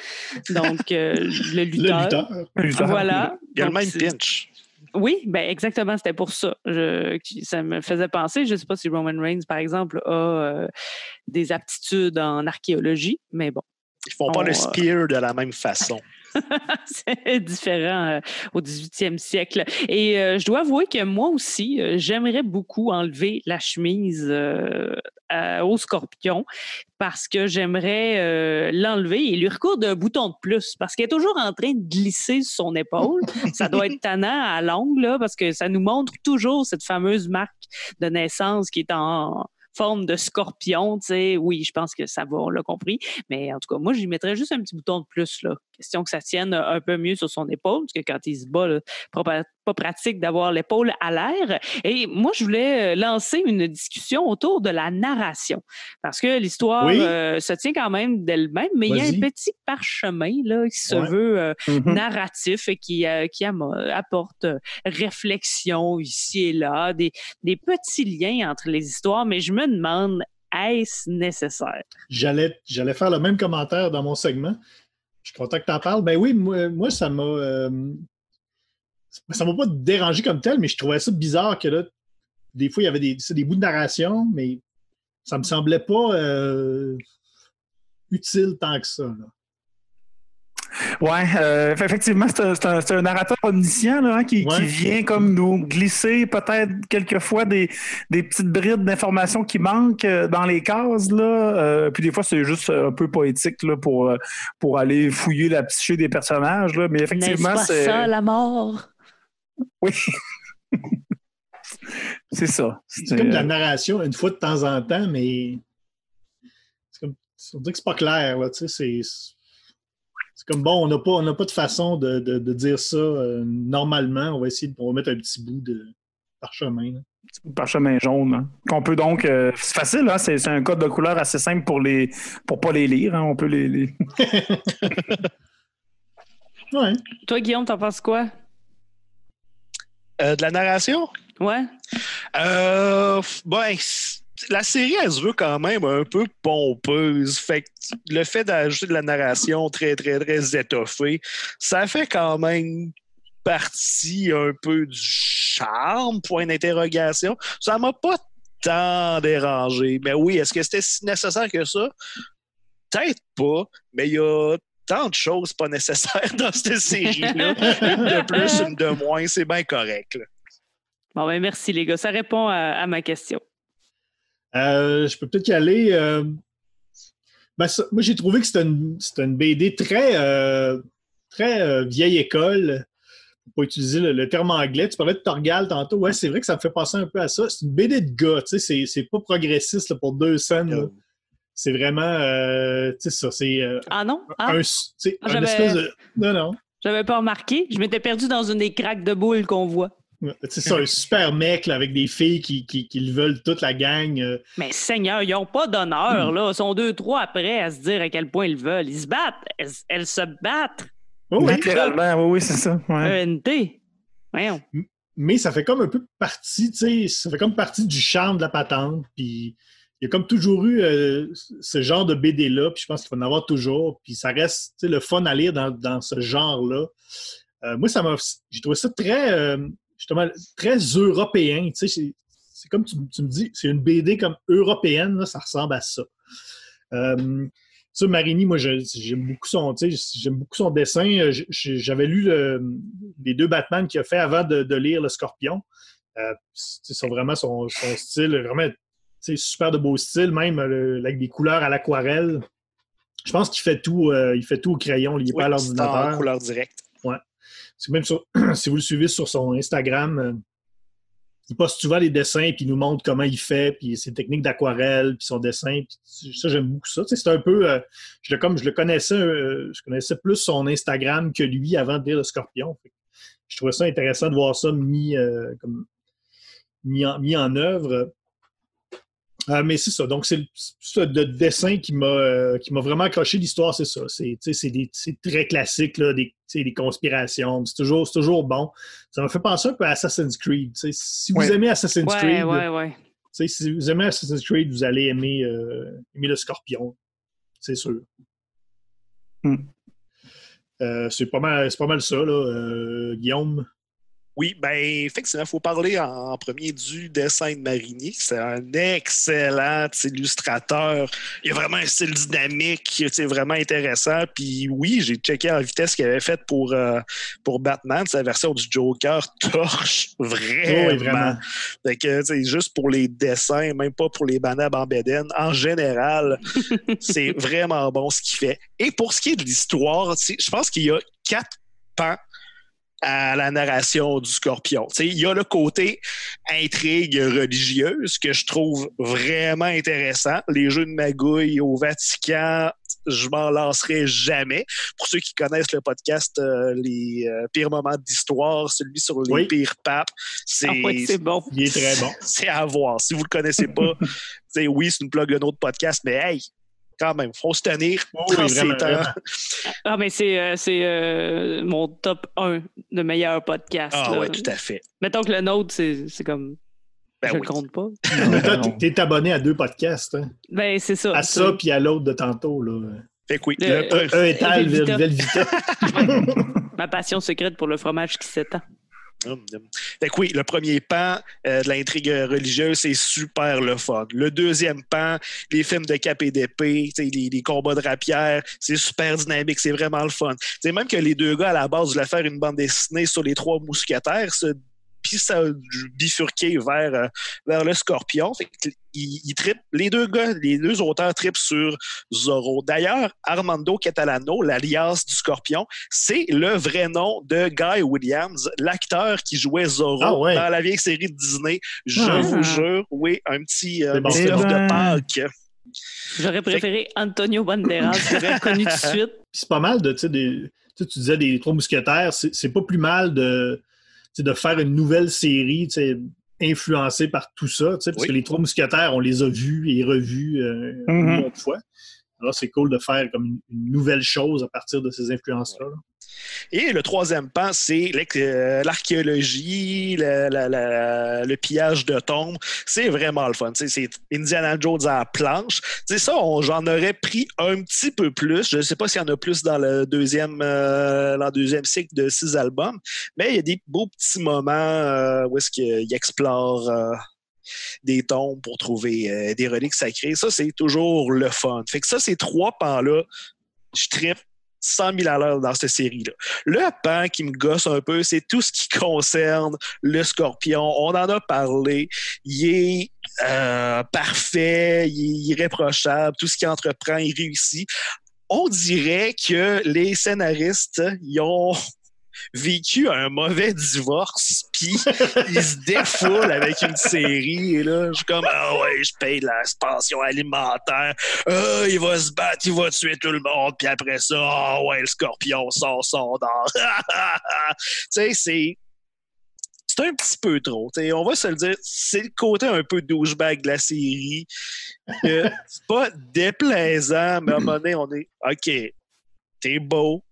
Donc, le lutteur.
Le lutteur.
Voilà.
Il y a le
Donc,
même pinch.
Oui, ben exactement, c'était pour ça. Ça me faisait penser, je ne sais pas si Roman Reigns, par exemple, a des aptitudes en archéologie, mais bon.
Ils font pas le spear de la même façon.
C'est différent au 18e siècle. Et je dois avouer que moi aussi, j'aimerais beaucoup enlever la chemise au scorpion parce que j'aimerais l'enlever et lui recoudre un bouton de plus parce qu'elle est toujours en train de glisser sur son épaule. Ça doit être tannant à l'ongle là, parce que ça nous montre toujours cette fameuse marque de naissance qui est en forme de scorpion, tu sais, oui, je pense que ça va, on l'a compris. Mais en tout cas, moi, j'y mettrais juste un petit bouton de plus, là. Question que ça tienne un peu mieux sur son épaule, parce que quand il se bat, là, pas pratique d'avoir l'épaule à l'air. Et moi, je voulais lancer une discussion autour de la narration. Parce que l'histoire se tient quand même d'elle-même, mais il y a un petit parchemin là, qui se veut narratif et qui apporte réflexion ici et là, des petits liens entre les histoires, mais je me demande, est-ce nécessaire?
J'allais faire le même commentaire dans mon segment. Je suis content que tu en parles. Ben oui, moi ça m'a pas dérangé comme tel, mais je trouvais ça bizarre que là, des fois, il y avait des bouts de narration, mais ça me semblait pas utile tant que ça. Là.
Oui, effectivement, c'est un narrateur omniscient là, qui vient comme nous glisser peut-être quelquefois des petites brides d'informations qui manquent dans les cases. Là. Puis des fois, c'est juste un peu poétique là, pour aller fouiller la psyché des personnages. Là. Mais effectivement,
c'est ça, la mort?
Oui. C'est ça.
C'est comme de la narration une fois de temps en temps, mais on dirait que c'est pas clair. Là, c'est comme bon, on n'a pas de façon de dire ça normalement. On va mettre un petit bout de parchemin. Là.
Parchemin jaune. Hein. Qu'on peut donc. C'est facile, hein? C'est un code de couleur assez simple pour pas les lire. Hein? On peut les...
Ouais.
Toi, Guillaume, t'en penses quoi?
De la narration?
Ouais.
La série, elle se veut quand même un peu pompeuse. Fait que le fait d'ajouter de la narration très, très, très étoffée, ça fait quand même partie un peu du charme, point d'interrogation. Ça m'a pas tant dérangé. Mais oui, est-ce que c'était si nécessaire que ça? Peut-être pas, mais il y a tant de choses pas nécessaires dans cette série-là. Une de plus, une de moins, c'est bien correct. Là.
Bon, ben merci les gars. Ça répond à ma question.
Je peux peut-être y aller. Moi, j'ai trouvé que c'était une BD très vieille école. Pour pas utiliser le terme anglais. Tu parlais de Torgal tantôt. Ouais, c'est vrai que ça me fait penser un peu à ça. C'est une BD de gars. Tu sais, c'est pas progressiste là, pour 2 scènes. Là. C'est vraiment... tu sais, ça, c'est...
ah non?
Un espèce de... Non.
J'avais pas remarqué. Je m'étais perdu dans une des craques de boules qu'on voit.
C'est ça, un super mec là, avec des filles qui le veulent toute la gang.
Mais Seigneur, ils n'ont pas d'honneur, là. Ils sont 2-3 après à se dire à quel point ils veulent. Ils se battent. Elles se battent.
Oh, oui,
littéralement, oui, c'est ça. Ouais.
ENT. Voyons.
Mais ça fait comme un peu partie, tu sais, ça fait comme partie du charme de la patente. Puis il y a comme toujours eu ce genre de BD-là, puis je pense qu'il faut en avoir toujours. Puis ça reste, tu sais, le fun à lire dans ce genre-là. Moi, j'ai trouvé ça très... justement, très européen. Tu sais, c'est comme tu me dis, c'est une BD comme européenne, là, ça ressemble à ça. Ça, Marini, moi, j'aime beaucoup son dessin. J'avais lu les 2 Batman qu'il a fait avant de lire Le Scorpion. C'est vraiment son style, vraiment super de beau style, même avec des couleurs à l'aquarelle. Je pense qu'il fait tout au crayon, il n'est pas à l'ordinateur.
En couleur directe.
Ouais. C'est même si vous le suivez sur son Instagram, il poste souvent les dessins puis il nous montre comment il fait, puis ses techniques d'aquarelle, puis son dessin. Puis ça, j'aime beaucoup ça. C'est un peu... je connaissais plus son Instagram que lui avant de lire Le Scorpion. Je trouvais ça intéressant de voir ça mis en œuvre. Mais c'est ça. Donc, c'est le dessin qui m'a vraiment accroché. L'histoire, c'est ça. C'est très classique, là, des conspirations. C'est toujours bon. Ça m'a fait penser un peu à Assassin's Creed. Si vous aimez Assassin's Creed, si vous aimez Assassin's Creed, vous allez aimer Le Scorpion. C'est sûr. C'est pas mal ça, là, Guillaume.
Oui, bien, effectivement, il faut parler en premier du dessin de Marinier. C'est un excellent illustrateur. Il a vraiment un style dynamique, vraiment intéressant. Puis oui, j'ai checké en vitesse ce qu'il avait fait pour Batman. Sa version du Joker torche vraiment.
Oui, vraiment.
Fait que, juste pour les dessins, même pas pour les banabs en bédaine, en général, c'est vraiment bon ce qu'il fait. Et pour ce qui est de l'histoire, je pense qu'il y a 4 pans à la narration du Scorpion. Il y a le côté intrigue religieuse que je trouve vraiment intéressant. Les jeux de magouille au Vatican, je m'en lancerai jamais. Pour ceux qui connaissent le podcast Les pires moments d'histoire, celui sur les pires papes, c'est
bon.
Il est très bon.
C'est à voir. Si vous le connaissez pas, oui, c'est une plug d'un autre podcast, mais hey, quand même, faut se tenir quand c'est temps.
Ah, mais c'est mon top 1 de meilleurs podcasts.
Ah
là.
oui, tout à fait.
Mettons que le nôtre, c'est comme... je le compte pas.
T'es abonné à 2 podcasts. Hein?
Ben, c'est ça.
À ça, puis à l'autre de tantôt. Là.
Fait que oui.
Étal, Velvita.
Ma passion secrète pour le fromage qui s'étend.
Fait que oui, le premier pan de l'intrigue religieuse, c'est super le fun. Le deuxième pan, les films de cap et d'épée, les combats de rapière, c'est super dynamique, c'est vraiment le fun. T'sais, même que les 2 gars, à la base, voulaient faire une bande dessinée sur les 3 mousquetaires, puis ça a bifurqué vers le Scorpion. Fait que ils trippent, les 2 gars, les 2 auteurs trippent sur Zorro. D'ailleurs, Armando Catalano, l'alias du Scorpion, c'est le vrai nom de Guy Williams, l'acteur qui jouait Zorro dans la vieille série de Disney. Je vous jure, oui, un petit stuff de Pâques.
J'aurais préféré Antonio Banderas, je l'aurais reconnu tout de suite.
C'est pas mal de, tu disais des 3 mousquetaires, c'est pas plus mal de faire une nouvelle série influencée par tout ça, parce que les 3 mousquetaires, on les a vus et revus une autre fois. Alors, c'est cool de faire comme une nouvelle chose à partir de ces influences-là.
Et le troisième pan, c'est l'archéologie, le pillage de tombes. C'est vraiment le fun. C'est Indiana Jones à la planche. Ça, j'en aurais pris un petit peu plus. Je ne sais pas s'il y en a plus dans le deuxième cycle de 6 albums, mais il y a des beaux petits moments où est-ce qu'il explore des tombes pour trouver des reliques sacrées. Ça, c'est toujours le fun. Fait que ça, ces 3 pans-là, je trippe 100 000 à l'heure dans cette série-là. Le pan qui me gosse un peu, c'est tout ce qui concerne le Scorpion. On en a parlé. Il est parfait, il est irréprochable. Tout ce qu'il entreprend, il réussit. On dirait que les scénaristes, ils ont vécu un mauvais divorce, puis ils se défoulent avec une série, et là, je suis comme, je paye de la pension alimentaire, il va se battre, il va tuer tout le monde, puis après ça, le Scorpion sort son d'or. Tu sais, c'est un petit peu trop. T'sais, on va se le dire, c'est le côté un peu douchebag de la série. C'est pas déplaisant, mais à un moment donné, on est OK, t'es beau,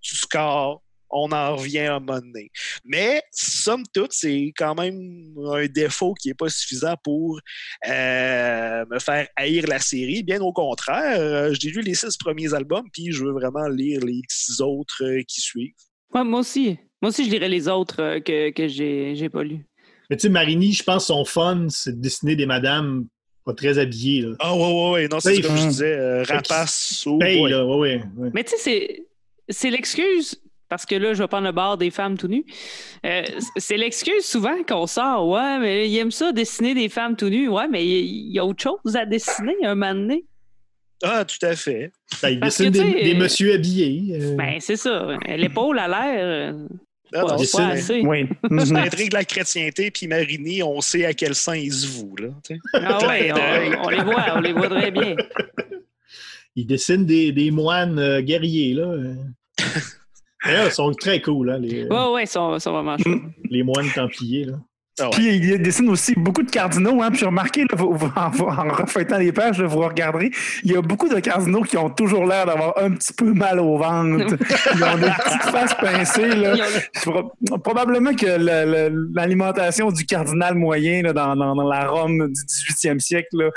tu scores, on en revient à un moment donné. Mais, somme toute, c'est quand même un défaut qui n'est pas suffisant pour me faire haïr la série. Bien au contraire, j'ai lu les 6 premiers albums, puis je veux vraiment lire les 6 autres qui suivent.
Ouais, moi aussi. Moi aussi, je lirais les autres que j'ai pas lus.
Mais tu sais, Marini, je pense son fun, c'est de dessiner des madames pas très habillées. Là.
Ah ouais. Non, c'est comme je disais, rapace.
Ouais.
Mais tu sais, c'est l'excuse... Parce que là, je vais prendre le bord des femmes tout nues. C'est l'excuse souvent qu'on sort. Ouais, mais il aime ça, dessiner des femmes tout nues. Ouais, mais il y a autre chose à dessiner un moment donné.
Ah, tout à fait.
Il dessine des messieurs habillés.
Ben, c'est ça. L'épaule à l'air.
Pas
assez.
Oui.
C'est l'intrigue de la chrétienté, puis Marini, on sait à quel sein il se voue. Là,
ouais, on les voit très bien.
Il dessine des moines guerriers, là. D'ailleurs, ils sont très cool, hein, les...
Ouais, ils sont vraiment chouettes.
Les moines templiers, là.
Ah ouais.
Puis il dessine aussi beaucoup de cardinaux, hein. Puis j'ai remarqué, là, en refeuilletant les pages, là, vous regarderez, il y a beaucoup de cardinaux qui ont toujours l'air d'avoir un petit peu mal au ventre. Ils ont des petites faces pincées. Là. Probablement que l'alimentation du cardinal moyen là, dans la Rome du 18e siècle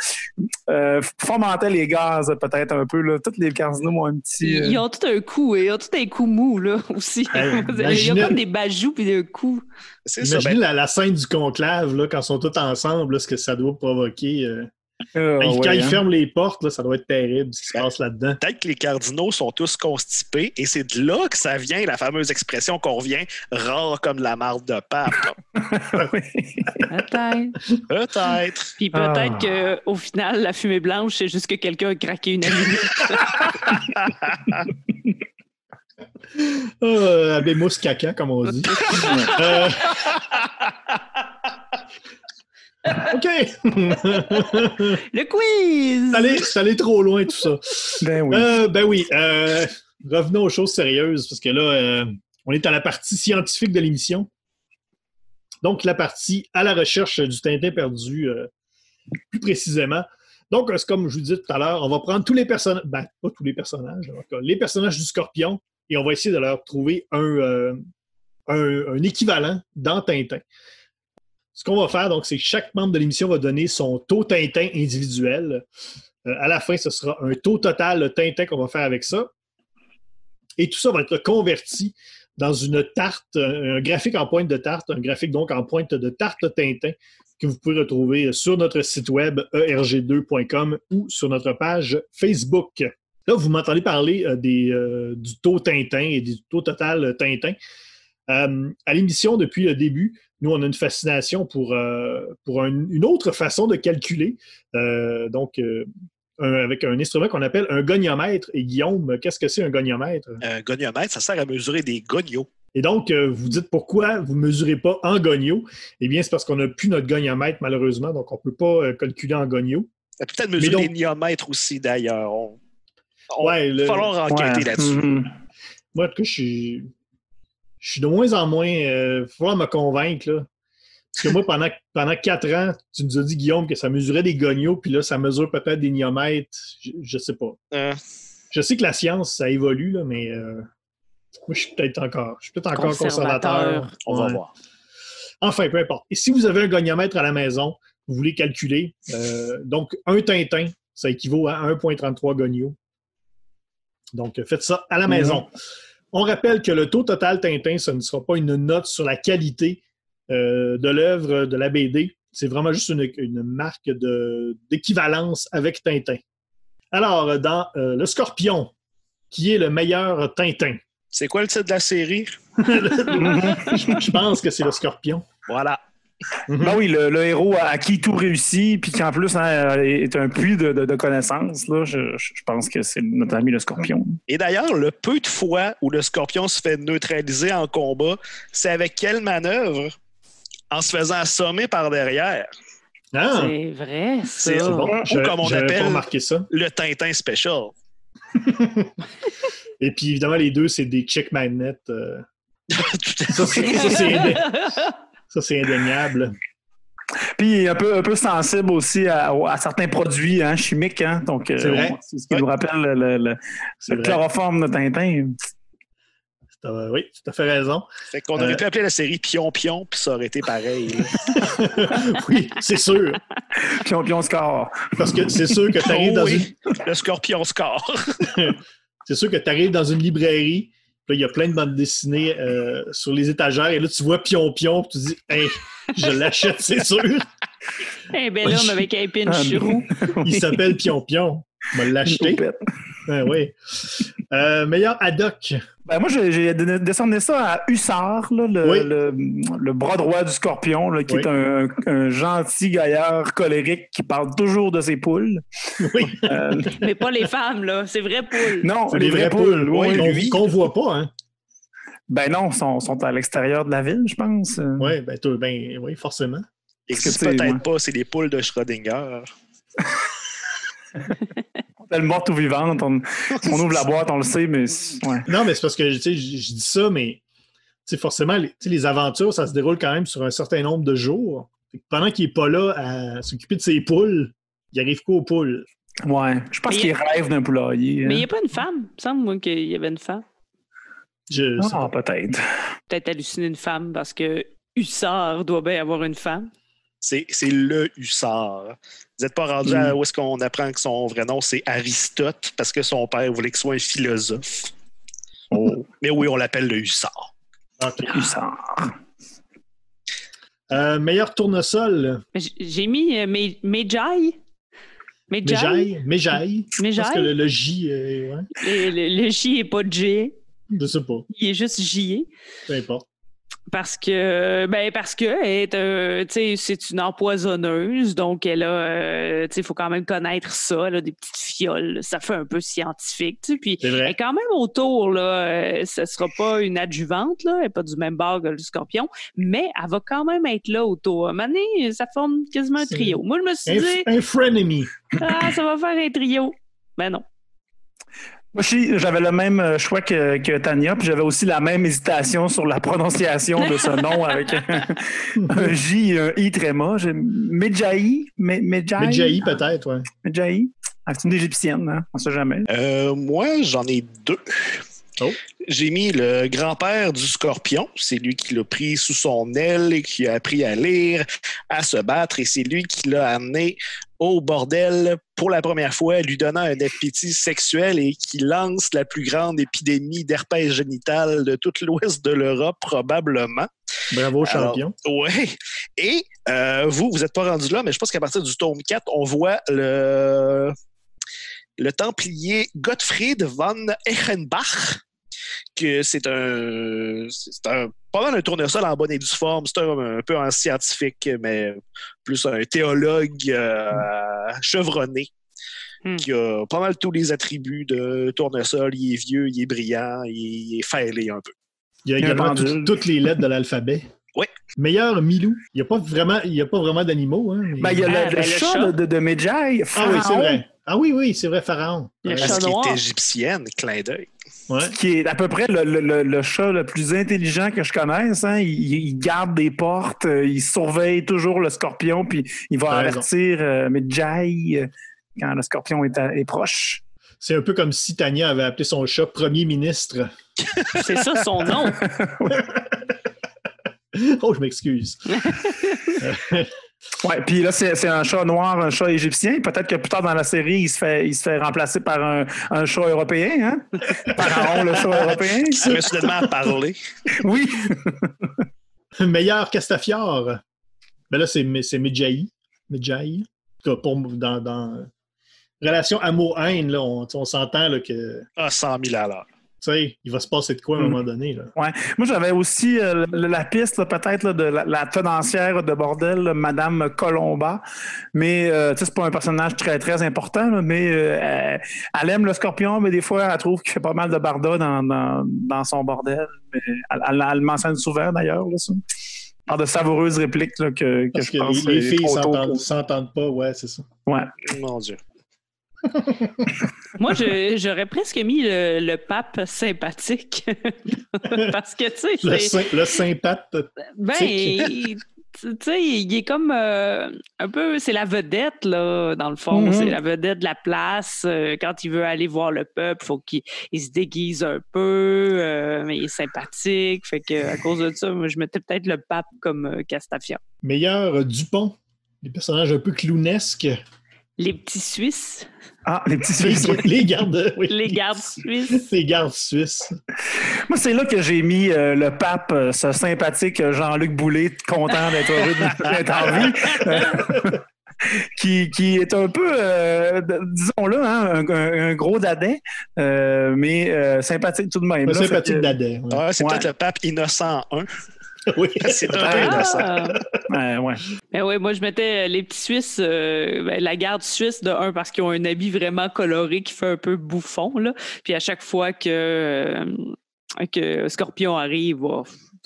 là, fomentait les gaz peut-être un peu. Là. Tous les cardinaux ont un petit...
Ils ont tout un coup, ils ont tout un coup mou là, aussi. Il y a comme des bajoux puis des coups.
Imaginez la scène du conclave, là, quand ils sont tous ensemble, là, ce que ça doit provoquer. Quand ils ferment les portes, là, ça doit être terrible ce qui se passe là-dedans.
Peut-être que les cardinaux sont tous constipés et c'est de là que ça vient la fameuse expression qu'on revient rare comme la marde de pape. Peut-être.
Puis peut-être qu'au final, la fumée blanche, c'est juste que quelqu'un a craqué une allumette.
Abémousse caca, comme on dit. OK.
Le quiz!
C'est allé trop loin, tout ça.
Ben oui.
Revenons aux choses sérieuses, parce que là, on est à la partie scientifique de l'émission. Donc, la partie à la recherche du Tintin perdu, plus précisément. Donc, c'est comme je vous disais tout à l'heure, on va prendre tous les personnages, pas tous les personnages, les personnages du Scorpion, et on va essayer de leur trouver un équivalent dans Tintin. Ce qu'on va faire, donc, c'est que chaque membre de l'émission va donner son taux Tintin individuel. À la fin, ce sera un taux total Tintin qu'on va faire avec ça. Et tout ça va être converti dans une tarte, un graphique en pointe de tarte, un graphique donc en pointe de tarte Tintin que vous pouvez retrouver sur notre site web erg2.com ou sur notre page Facebook. Là, vous m'entendez parler du taux Tintin et du taux total Tintin. À l'émission, depuis le début, nous, on a une fascination pour une autre façon de calculer. Avec un instrument qu'on appelle un goniomètre. Et Guillaume, qu'est-ce que c'est un goniomètre?
Un goniomètre, ça sert à mesurer des gonios.
Et donc, vous dites pourquoi vous ne mesurez pas en gonio? Eh bien, c'est parce qu'on n'a plus notre goniomètre, malheureusement, donc on ne peut pas calculer en gonio.
Ça peut peut-être mesurer les niomètres aussi, d'ailleurs. Il va falloir enquêter là-dessus.
Mm-hmm. Moi, en tout cas, je suis de moins en moins... Il va falloir me convaincre, là. Parce que moi, pendant 4 ans, tu nous as dit, Guillaume, que ça mesurait des gonios, puis là, ça mesure peut-être des niomètres. Je sais pas. Je sais que la science, ça évolue, là, mais moi, je suis peut-être encore conservateur.
On va voir.
Enfin, peu importe. Et si vous avez un goniomètre à la maison, vous voulez calculer, donc un Tintin, ça équivaut à 1,33 gonios. Donc, faites ça à la maison. On rappelle que le taux total Tintin, ce ne sera pas une note sur la qualité de l'œuvre de la BD. C'est vraiment juste une marque d'équivalence avec Tintin. Alors, dans Le Scorpion, qui est le meilleur Tintin?
C'est quoi le titre de la série?
Je pense que c'est Le Scorpion.
Voilà.
Ben oui, le héros à qui tout réussit, puis qui en plus est un puits de connaissances. Là, je pense que c'est notre ami le Scorpion.
Et d'ailleurs, le peu de fois où le Scorpion se fait neutraliser en combat, c'est avec quelle manœuvre? En se faisant assommer par derrière.
Ah, c'est vrai, ça.
C'est bon. Ou comme on appelle
ça.
Le Tintin Special.
Et puis, évidemment, les deux, c'est des check magnets. Ça, c'est indéniable.
Puis un peu sensible aussi à certains produits chimiques. Donc,
c'est vrai.
C'est ce qui nous rappelle le chloroforme de Tintin.
Oui, tu as fait raison.
Fait qu'on aurait pu appeler la série Pion Pion, puis ça aurait été pareil.
Oui, c'est sûr.
Pion Pion score.
Parce que c'est sûr que tu arrives dans une...
Le Scorpion score.
C'est sûr que tu arrives dans une librairie, là, il y a plein de bandes dessinées sur les étagères, et là, tu vois Pion Pion, puis tu dis « Hey, je l'achète, c'est sûr! »
Un bel homme avec un pinch roux.
Il s'appelle Pion Pion. Je vais l'acheter. Oui. Meilleur Haddock.
Ben moi, j'ai décerné ça à Hussard, là, le bras droit du Scorpion, là, qui est un gentil gaillard colérique qui parle toujours de ses poules.
Oui.
Mais pas les femmes, là. C'est vraies poules.
Non, c'est les vraies poules.
Oui, qu'on voit pas, hein?
Ben non, sont à l'extérieur de la ville, je pense.
Oui, oui, forcément.
Et peut-être pas, c'est les poules de Schrödinger.
Elle est morte ou vivante. On ouvre la boîte, on le sait, mais... Ouais.
Non, mais c'est parce que, je dis ça, mais forcément, les aventures, ça se déroule quand même sur un certain nombre de jours. Pendant qu'il n'est pas là à s'occuper de ses poules, il arrive quoi aux poules?
Ouais, je pense qu'il rêve d'un poulailler.
Mais il n'y a pas une femme. Il me semble, moi, qu'il y avait une femme.
Peut-être.
Peut-être halluciner une femme parce que Hussard doit bien avoir une femme.
C'est le Hussard. Vous n'êtes pas rendu à où est-ce qu'on apprend que son vrai nom, c'est Aristote, parce que son père voulait qu'il soit un philosophe. Oh. Mais oui, on l'appelle le Hussard.
Okay.
Hussard.
Meilleur tournesol.
J'ai mis Medjay.
Medjay. Parce que le J...
Le J n'est pas de G.
Je sais pas.
Il est juste J.
Peu importe.
Parce que elle est, c'est une empoisonneuse, donc elle a, il faut quand même connaître ça, là, des petites fioles, ça fait un peu scientifique, puis elle est quand même autour, là, ce sera pas une adjuvante, là, elle n'est pas du même bord que le scorpion, mais elle va quand même être là autour. À un moment donné, ça forme quasiment un trio. Moi, je me suis dit...
Un frenemy.
Ça va faire un trio. Ben non.
Moi, j'avais le même choix que Tania, puis j'avais aussi la même hésitation sur la prononciation de ce nom avec un J et un I tréma. Medjaï
peut-être, oui.
Medjaï. C'est une égyptienne, hein? On ne sait jamais.
Moi, j'en ai 2.
Oh.
J'ai mis le grand-père du scorpion. C'est lui qui l'a pris sous son aile et qui a appris à lire, à se battre. Et c'est lui qui l'a amené au bordel pour la première fois, lui donnant un appétit sexuel et qui lance la plus grande épidémie d'herpès génital de tout l'ouest de l'Europe, probablement.
Bravo, champion.
Oui. Et vous n'êtes pas rendu là, mais je pense qu'à partir du tome 4, on voit le templier Gottfried von Eichenbach, que c'est pas mal un tournesol en bonne et due forme. C'est un peu un scientifique, mais plus un théologue chevronné, qui a pas mal tous les attributs de tournesol. Il est vieux, il est brillant, il est fêlé un peu.
Il y a également toutes les lettres de l'alphabet.
Oui.
Meilleur Milou. Il n'y a pas vraiment d'animaux. Hein, mais...
il y a le chat de Medjaï.
Ah oui, c'est vrai. Ah oui, c'est vrai, Pharaon.
Parce qu'il est égyptienne, clin d'œil.
Ouais.
Qui est à peu près le chat le plus intelligent que je connaisse. Hein. Il garde des portes, il surveille toujours le scorpion, puis il va avertir Medjaï quand le scorpion est proche.
C'est un peu comme si Tania avait appelé son chat Premier ministre.
C'est ça son nom.
Oh, je m'excuse.
Ouais, puis là, c'est un chat noir, un chat égyptien. Peut-être que plus tard dans la série, il se fait remplacer par un chat européen, hein? Pharaon, le chat européen.
Qui se met soudainement à parler.
Oui.
Meilleur Castafiore. Ben là, c'est Medjaï. Dans relation amour-haine, là, on s'entend là, que...
100 000 à l'heure.
Tu sais, il va se passer de quoi à un moment donné. Là.
Ouais. Moi, j'avais aussi la piste, là, peut-être, là, de la tenancière de bordel, là, Madame Colomba. Mais, c'est pas un personnage très, très important, là, mais elle aime le scorpion, mais des fois, elle trouve qu'il fait pas mal de barda dans son bordel. Mais elle le mentionne souvent, d'ailleurs, là, ça. Par de savoureuses répliques là, que
parce
je
que
pense
les filles s'entendent pas, ouais, c'est ça.
Ouais.
Mon Dieu.
Moi, j'aurais presque mis le pape sympathique. Parce que, tu sais...
Le sympathe.
Ben, tu sais, il est comme un peu... C'est la vedette, là, dans le fond. Mm-hmm. C'est la vedette de la place. Quand il veut aller voir le peuple, il faut qu'il se déguise un peu. Mais il est sympathique. Fait que à cause de ça, moi, je mettais peut-être le pape comme Castafiore.
Meilleur Dupont. Des personnages un peu clownesques.
Les petits Suisses.
Ah, les petits Suisses.
Les gardes, oui.
Les gardes suisses.
Les gardes suisses.
Moi, c'est là que j'ai mis le pape, ce sympathique Jean-Luc Boulay, content d'être heureux d'être en vie. Qui est un peu, disons-le, hein, un gros dadais, mais sympathique tout de même.
Un sympathique dadais.
Ouais. C'est peut-être le pape innocent 1.
Oui,
c'est un peu innocent.
Ouais.
Ben oui, moi, je mettais les petits Suisses, la garde suisse de 1 parce qu'ils ont un habit vraiment coloré qui fait un peu bouffon. Là. Puis à chaque fois que Scorpion arrive,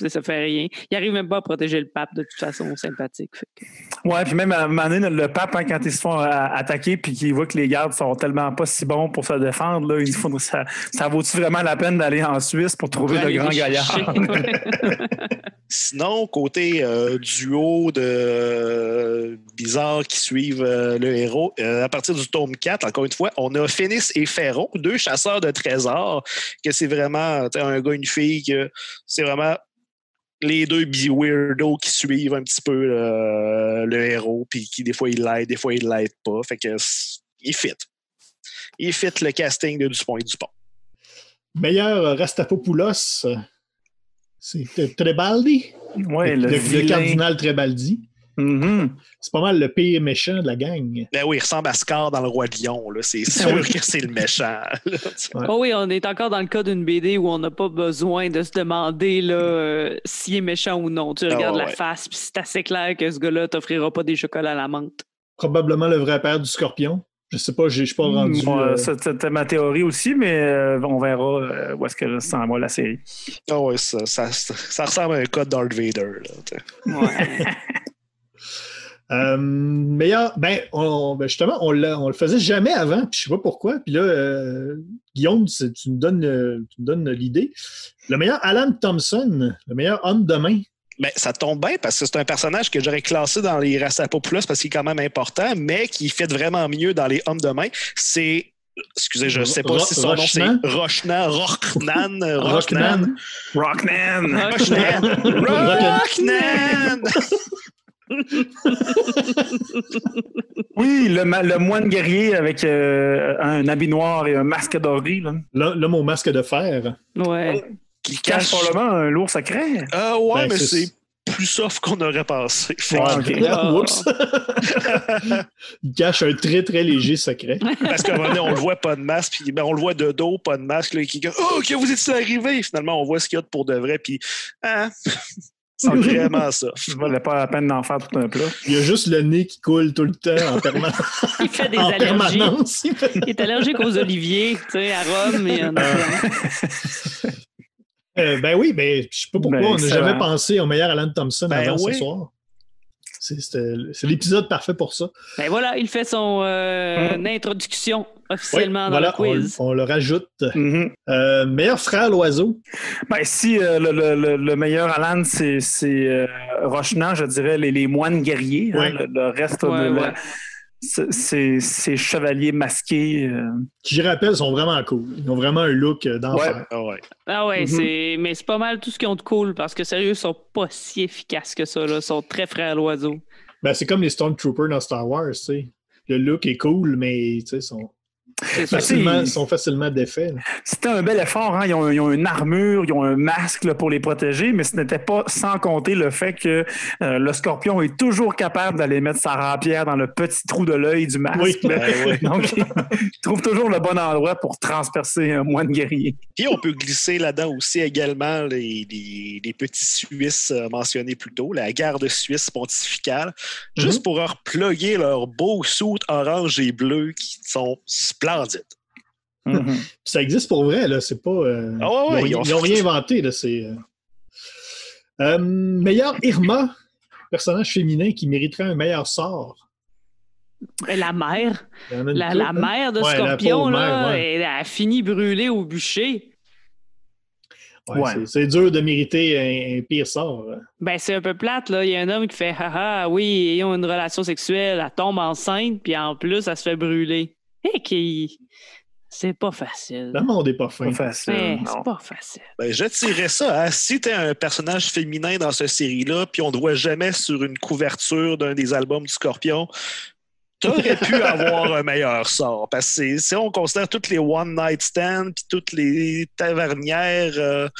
ça fait rien. Il n'arrive même pas à protéger le pape de toute façon, sympathique. Fait que...
Ouais, puis même à un moment donné, le pape, hein, quand ils se font attaquer puis qu'il voit que les gardes sont tellement pas si bons pour se défendre, là, il faut, ça vaut-tu vraiment la peine d'aller en Suisse pour trouver le grand gaillard?
Sinon, côté duo de bizarres qui suivent le héros, à partir du tome 4, encore une fois, on a Phénis et Pharaon, 2 chasseurs de trésors, que c'est vraiment un gars, une fille, que c'est vraiment les 2 weirdos qui suivent un petit peu le héros, puis qui des fois il l'aide, des fois il l'aide pas. Fait que il fit. Il fit le casting de Dupont et Dupont.
Meilleur Rastapopoulos, c'est Trebaldi.
Ouais,
le cardinal Trebaldi. C'est pas mal le pire méchant de la gang.
Ben oui, il ressemble à Scar dans Le Roi Lion. Là. C'est sûr que c'est le méchant. Là.
Ouais.
Oh oui, on est encore dans le cas d'une BD où on n'a pas besoin de se demander s'il est méchant ou non. Tu regardes la face, puis c'est assez clair que ce gars-là t'offrira pas des chocolats à la menthe.
Probablement le vrai père du Scorpion. Je sais pas, je suis pas rendu...
C'était ma théorie aussi, mais on verra où est-ce que ça s'en va la série.
Ah ouais, ça ressemble à un cas de Darth Vader. Là,
ouais.
Meilleur, justement, on le faisait jamais avant, puis je sais pas pourquoi. Puis là, Guillaume, tu me donnes l'idée. Le meilleur Alan Thompson, le meilleur homme de main.
Ben, ça tombe bien parce que c'est un personnage que j'aurais classé dans les Racapopoulos parce qu'il est quand même important, mais qui fait vraiment mieux dans les hommes de main. C'est. Excusez, je ne sais pas si son nom c'est Rocknan.
Oui, le moine guerrier avec un habit noir et un masque doré.
L'homme au masque de fer.
Ouais.
Qui cache probablement un lourd secret.
Ouais, mais c'est plus soft qu'on aurait pensé.
Oups! Il cache un très, très léger secret.
Parce qu'à un moment donné, on le voit pas de masque, puis on le voit de dos, pas de masque. Là, qui dit « Oh, que vous êtes arrivé! » Finalement, on voit ce qu'il y a de pour de vrai, puis c'est vraiment ça.
Ça valait pas la peine d'en faire tout un plat.
Il y a juste le nez qui coule tout le temps en permanence.
Il fait des allergies. Il est allergique aux oliviers, tu sais, à Rome. Et
ben oui, je sais pas pourquoi on n'a jamais pensé au meilleur Alan Thompson avant ce soir. C'est l'épisode parfait pour ça.
Ben voilà, il fait son introduction officiellement dans le quiz.
On le rajoute. Meilleur frère l'oiseau.
Ben si le meilleur Alan, c'est Rochnan, je dirais les moines guerriers.
Ouais.
Le reste de ces chevaliers masqués.
Qui, je rappelle, sont vraiment cool. Ils ont vraiment un look d'enfer.
Mais c'est pas mal tout ce qu'ils ont de cool parce que sérieux, ils sont pas si efficaces que ça. Là. Ils sont très frères l'oiseau.
Ben, c'est comme les Stormtroopers dans Star Wars. T'sais. Le look est cool, mais ils sont facilement défaits.
C'était un bel effort. Hein? Ils ont une armure, ils ont un masque là, pour les protéger, mais ce n'était pas sans compter le fait que le scorpion est toujours capable d'aller mettre sa rapière dans le petit trou de l'œil du masque.
Oui.
Donc, il trouve toujours le bon endroit pour transpercer un moine guerrier.
Puis on peut glisser là-dedans aussi également les petits Suisses mentionnés plus tôt, la garde suisse pontificale, juste pour leur plugger leurs beaux soutes orange et bleu qui sont splendides.
Ça existe pour vrai, là. C'est pas. Ils n'ont rien inventé, là. C'est. Meilleur Irma, personnage féminin qui mériterait un meilleur sort.
La mère. La mère de Scorpion, là, elle a fini brûlée au bûcher.
C'est dur de mériter un pire sort.
Ben, c'est un peu plate, là. Il y a un homme qui fait haha, oui, ils ont une relation sexuelle, elle tombe enceinte, puis en plus, elle se fait brûler. C'est pas facile.
Le monde n'est pas fin.
C'est pas facile.
Ben, je dirais ça. Hein? Si t'es un personnage féminin dans cette série-là, puis on ne voit jamais sur une couverture d'un des albums du Scorpion, t'aurais pu avoir un meilleur sort. Parce que si on considère toutes les one night stands puis toutes les tavernières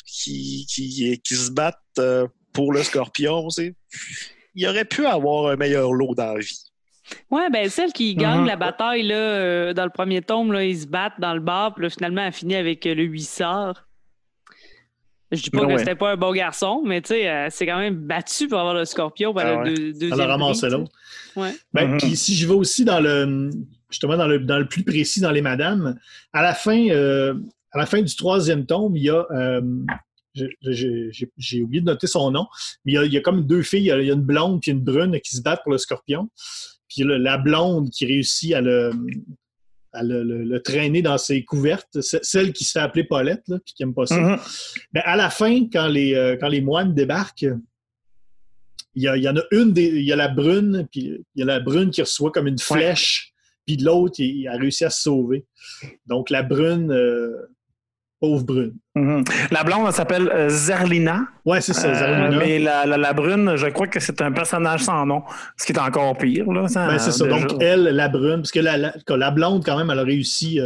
qui se battent pour le Scorpion, il aurait pu avoir un meilleur lot dans la vie.
Ouais, ben celle qui gagne la bataille là, dans le premier tome, là, ils se battent dans le bar, puis là, finalement, elle finit avec le huissard. Je dis pas que c'était pas un bon garçon, mais tu sais, elle s'est quand même battue pour avoir le Scorpion pendant le deuxième
Elle a ramassé l'autre.
Ouais.
Puis si je vais aussi dans le plus précis dans les madames, à la fin du troisième tome, il y a j'ai oublié de noter son nom, mais il y a comme deux filles, il y a une blonde et une brune qui se battent pour le Scorpion. Puis la blonde qui réussit à le traîner dans ses couvertes, celle qui se fait appeler Paulette, là, puis qui n'aime pas ça. Mais à la fin, quand les moines débarquent, il y en a il y a la brune, puis il y a la brune qui reçoit comme une flèche, puis l'autre, il a réussi à se sauver. Donc la brune, pauvre brune.
La blonde, elle s'appelle Zerlina.
Oui, c'est ça, Zerlina.
Mais la brune, je crois que c'est un personnage sans nom, ce qui est encore pire. Là,
c'est ça. Donc, elle, la brune, parce que la blonde, quand même, elle a réussi.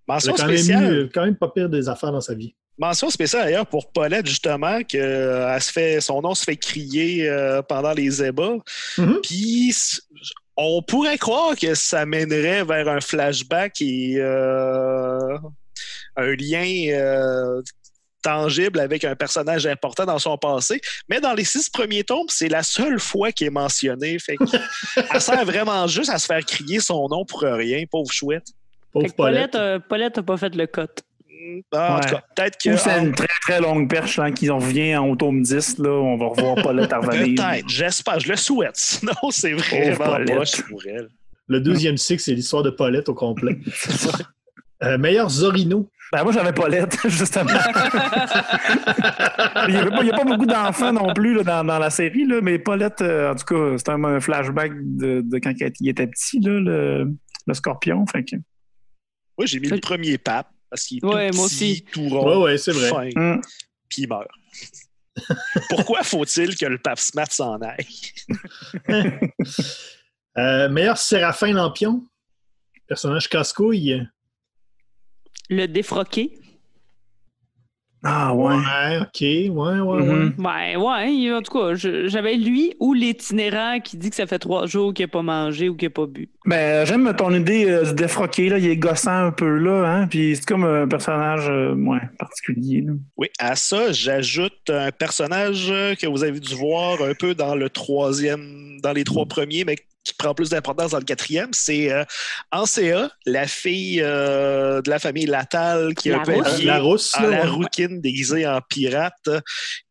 Mention
elle a
spéciale.
quand même pas pire des affaires dans sa vie.
Mention spéciale d'ailleurs pour Paulette, justement, que son nom se fait crier pendant les ébats.
Mhm.
Puis on pourrait croire que ça mènerait vers un flashback et un lien tangible avec un personnage important dans son passé. Mais dans les 6 premiers tomes, c'est la seule fois qu'il est mentionné. Fait qu'elle sert vraiment juste à se faire crier son nom pour rien, pauvre chouette.
Pauvre Paulette.
Paulette n'a pas fait le cut.
En tout cas, peut-être que...
Ou c'est une très, très longue perche hein, qui en revient en tome 10. Là, on va revoir Paulette à revenir.
Peut-être, j'espère, je le souhaite. Sinon, c'est vraiment moche pour elle.
Le deuxième cycle, c'est l'histoire de Paulette au complet. Meilleur Zorino.
Ben, moi, j'avais Paulette, justement. Il n'y a pas beaucoup d'enfants non plus là, dans la série, là, mais Paulette, en tout cas, c'est un flashback de quand il était petit, là, le scorpion. Fait que...
Moi, j'ai mis le premier pape parce qu'il est tout petit,
moi aussi.
tout rond,
Ouais, c'est vrai.
fin, puis il meurt. Pourquoi faut-il que le pape Smart s'en aille?
Meilleur Séraphin Lampion. Personnage casse-couille.
Le défroqué.
Ah, ouais.
Ouais, OK. Ouais.
Ben, ouais, en tout cas, j'avais lui ou l'itinérant qui dit que ça fait 3 jours qu'il n'a pas mangé ou qu'il n'a pas bu.
Ben, j'aime ton idée du défroqué, là. Il est gossant un peu, là, hein. Puis c'est comme un personnage, particulier, là.
Oui, à ça, j'ajoute un personnage que vous avez dû voir un peu dans les 3 premiers, mais qui prend plus d'importance dans le 4e, c'est Ancea, la fille de la famille Latal qui est un peu
la rousse,
la rouquine déguisée en pirate,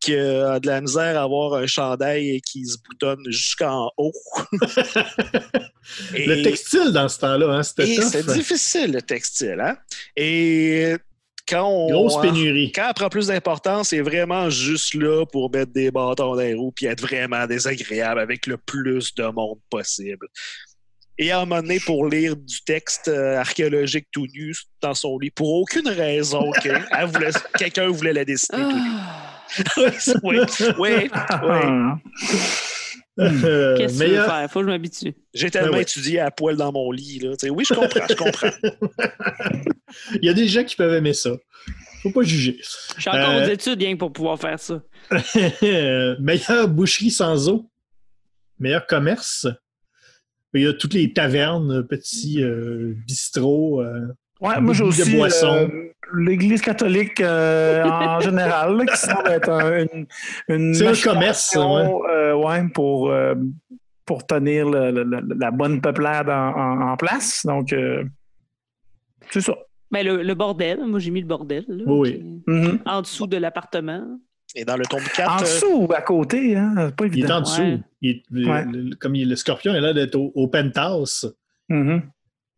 qui a de la misère à avoir un chandail qui se boutonne jusqu'en haut.
Le textile dans ce temps-là, hein, c'était tough.
C'est difficile, le textile. Hein? Et
grosse pénurie.
Quand elle prend plus d'importance, c'est vraiment juste là pour mettre des bâtons dans les roues puis être vraiment désagréable avec le plus de monde possible. Et à un moment donné, pour lire du texte archéologique tout nu dans son lit, pour aucune raison quelqu'un voulait la dessiner tout nu. Oui.
Qu'est-ce que tu veux faire? Faut que je m'habitue.
J'ai tellement étudié à poil dans mon lit. Là. Oui, je comprends.
Il y a des gens qui peuvent aimer ça. Faut pas juger.
Je suis encore aux études rien que pour pouvoir faire ça.
Meilleure boucherie sans eau. Meilleur commerce. Il y a toutes les tavernes, petits bistrots.
Ouais, moi j'ai aussi l'Église catholique en général, là, qui semble être une
c'est un commerce,
pour tenir la bonne peuplade en place. Donc, c'est ça.
Ben, le bordel, moi j'ai mis le bordel. Là,
oui.
En dessous de l'appartement.
Et dans le tome 4...
En dessous ou à côté, hein? C'est pas évident.
Il est en dessous. Comme le scorpion est là d'être au penthouse.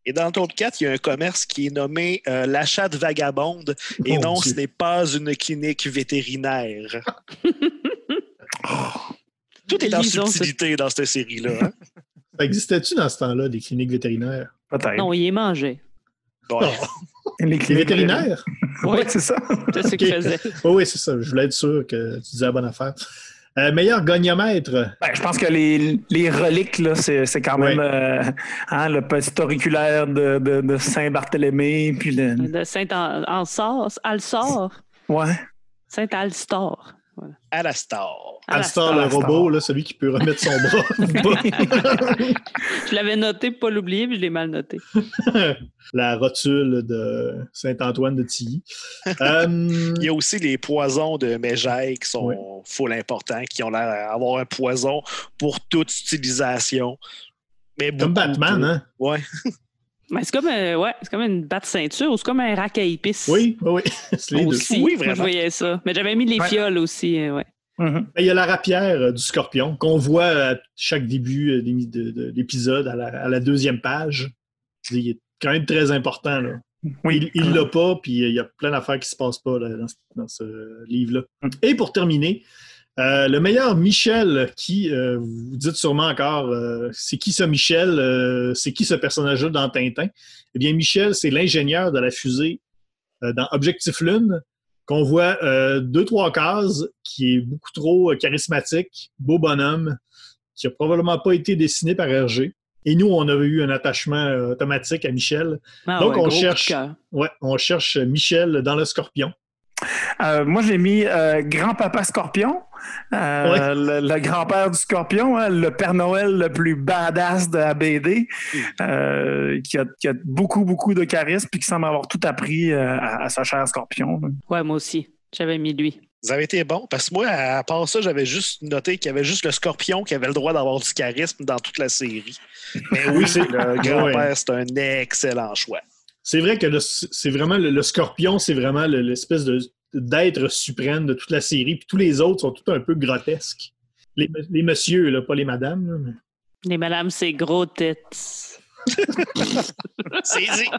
Et dans le tome 4, il y a un commerce qui est nommé l'achat de vagabonde. Et non, Dieu. Ce n'est pas une clinique vétérinaire. Tout est en subtilité dans cette série-là. Hein?
Ça existait-tu dans ce temps-là, des cliniques vétérinaires?
Peut-être. Non, il les mangeait.
Ouais. Les vétérinaires?
Oui, c'est ça.
C'est ce qu'il faisait.
Oui, c'est ça. Je voulais être sûr que tu disais la bonne affaire. Meilleur goniomètre.
Ben, je pense que les reliques, là, c'est quand même le petit auriculaire de Saint-Barthélemy. Puis
de Saint-Alsor.
Ouais.
Saint-Alstor. Voilà.
Alastor,
le robot, là, celui qui peut remettre son bras.
Je l'avais noté pour pas l'oublier, mais je l'ai mal noté.
La rotule de Saint-Antoine de Tilly.
Il y a aussi les poisons de Mégère qui sont full importants, qui ont l'air d'avoir un poison pour toute utilisation. Mais
comme Batman, hein?
Ouais.
Mais c'est comme une batte-ceinture ou c'est comme un rack à épices.
Oui. C'est les
aussi,
deux.
Oui, vraiment.
Je voyais ça. Mais j'avais mis les fioles aussi, ouais.
Il y a la rapière du scorpion qu'on voit à chaque début de l'épisode à la 2e page. Il est quand même très important. Là.
Oui.
Il l'a pas, puis il y a plein d'affaires qui se passent pas là, dans ce livre-là. Et pour terminer, le meilleur Michel, qui, vous dites sûrement encore, c'est qui ça Michel? C'est qui ce personnage-là dans Tintin? Eh bien, Michel, c'est l'ingénieur de la fusée dans Objectif Lune, qu'on voit 2-3 cases, qui est beaucoup trop charismatique, beau bonhomme, qui n'a probablement pas été dessiné par Hergé. Et nous, on avait eu un attachement automatique à Michel. Donc, on cherche Michel dans le Scorpion.
Moi, j'ai mis Grand-Papa Scorpion, le grand-père du Scorpion, hein, le Père Noël le plus badass de la BD, qui a beaucoup, beaucoup de charisme puis qui semble avoir tout appris à sa chère Scorpion.
Ouais, moi aussi. J'avais mis lui.
Vous avez été bon, parce que moi, à part ça, j'avais juste noté qu'il y avait juste le Scorpion qui avait le droit d'avoir du charisme dans toute la série. Mais oui, le grand-père, c'est un excellent choix.
C'est vrai que c'est vraiment le Scorpion, c'est vraiment l'espèce d'être suprême de toute la série. Puis tous les autres sont tout un peu grotesques. Les messieurs, là, pas les madames. Là, mais...
Les madames, c'est gros têtes.
C'est dit.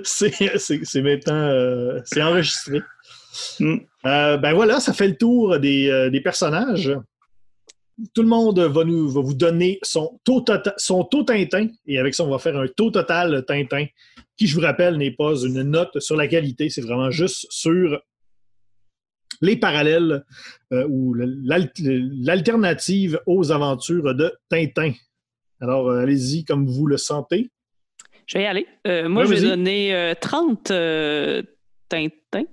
C'est maintenant... c'est enregistré. Ben voilà, ça fait le tour des personnages. Tout le monde va vous donner son taux Tintin. Et avec ça, on va faire un taux total Tintin, qui, je vous rappelle, n'est pas une note sur la qualité. C'est vraiment juste sur les parallèles ou l'alternative aux aventures de Tintin. Alors, allez-y comme vous le sentez.
Je vais y aller. Moi, je vais donner 30 Tintin.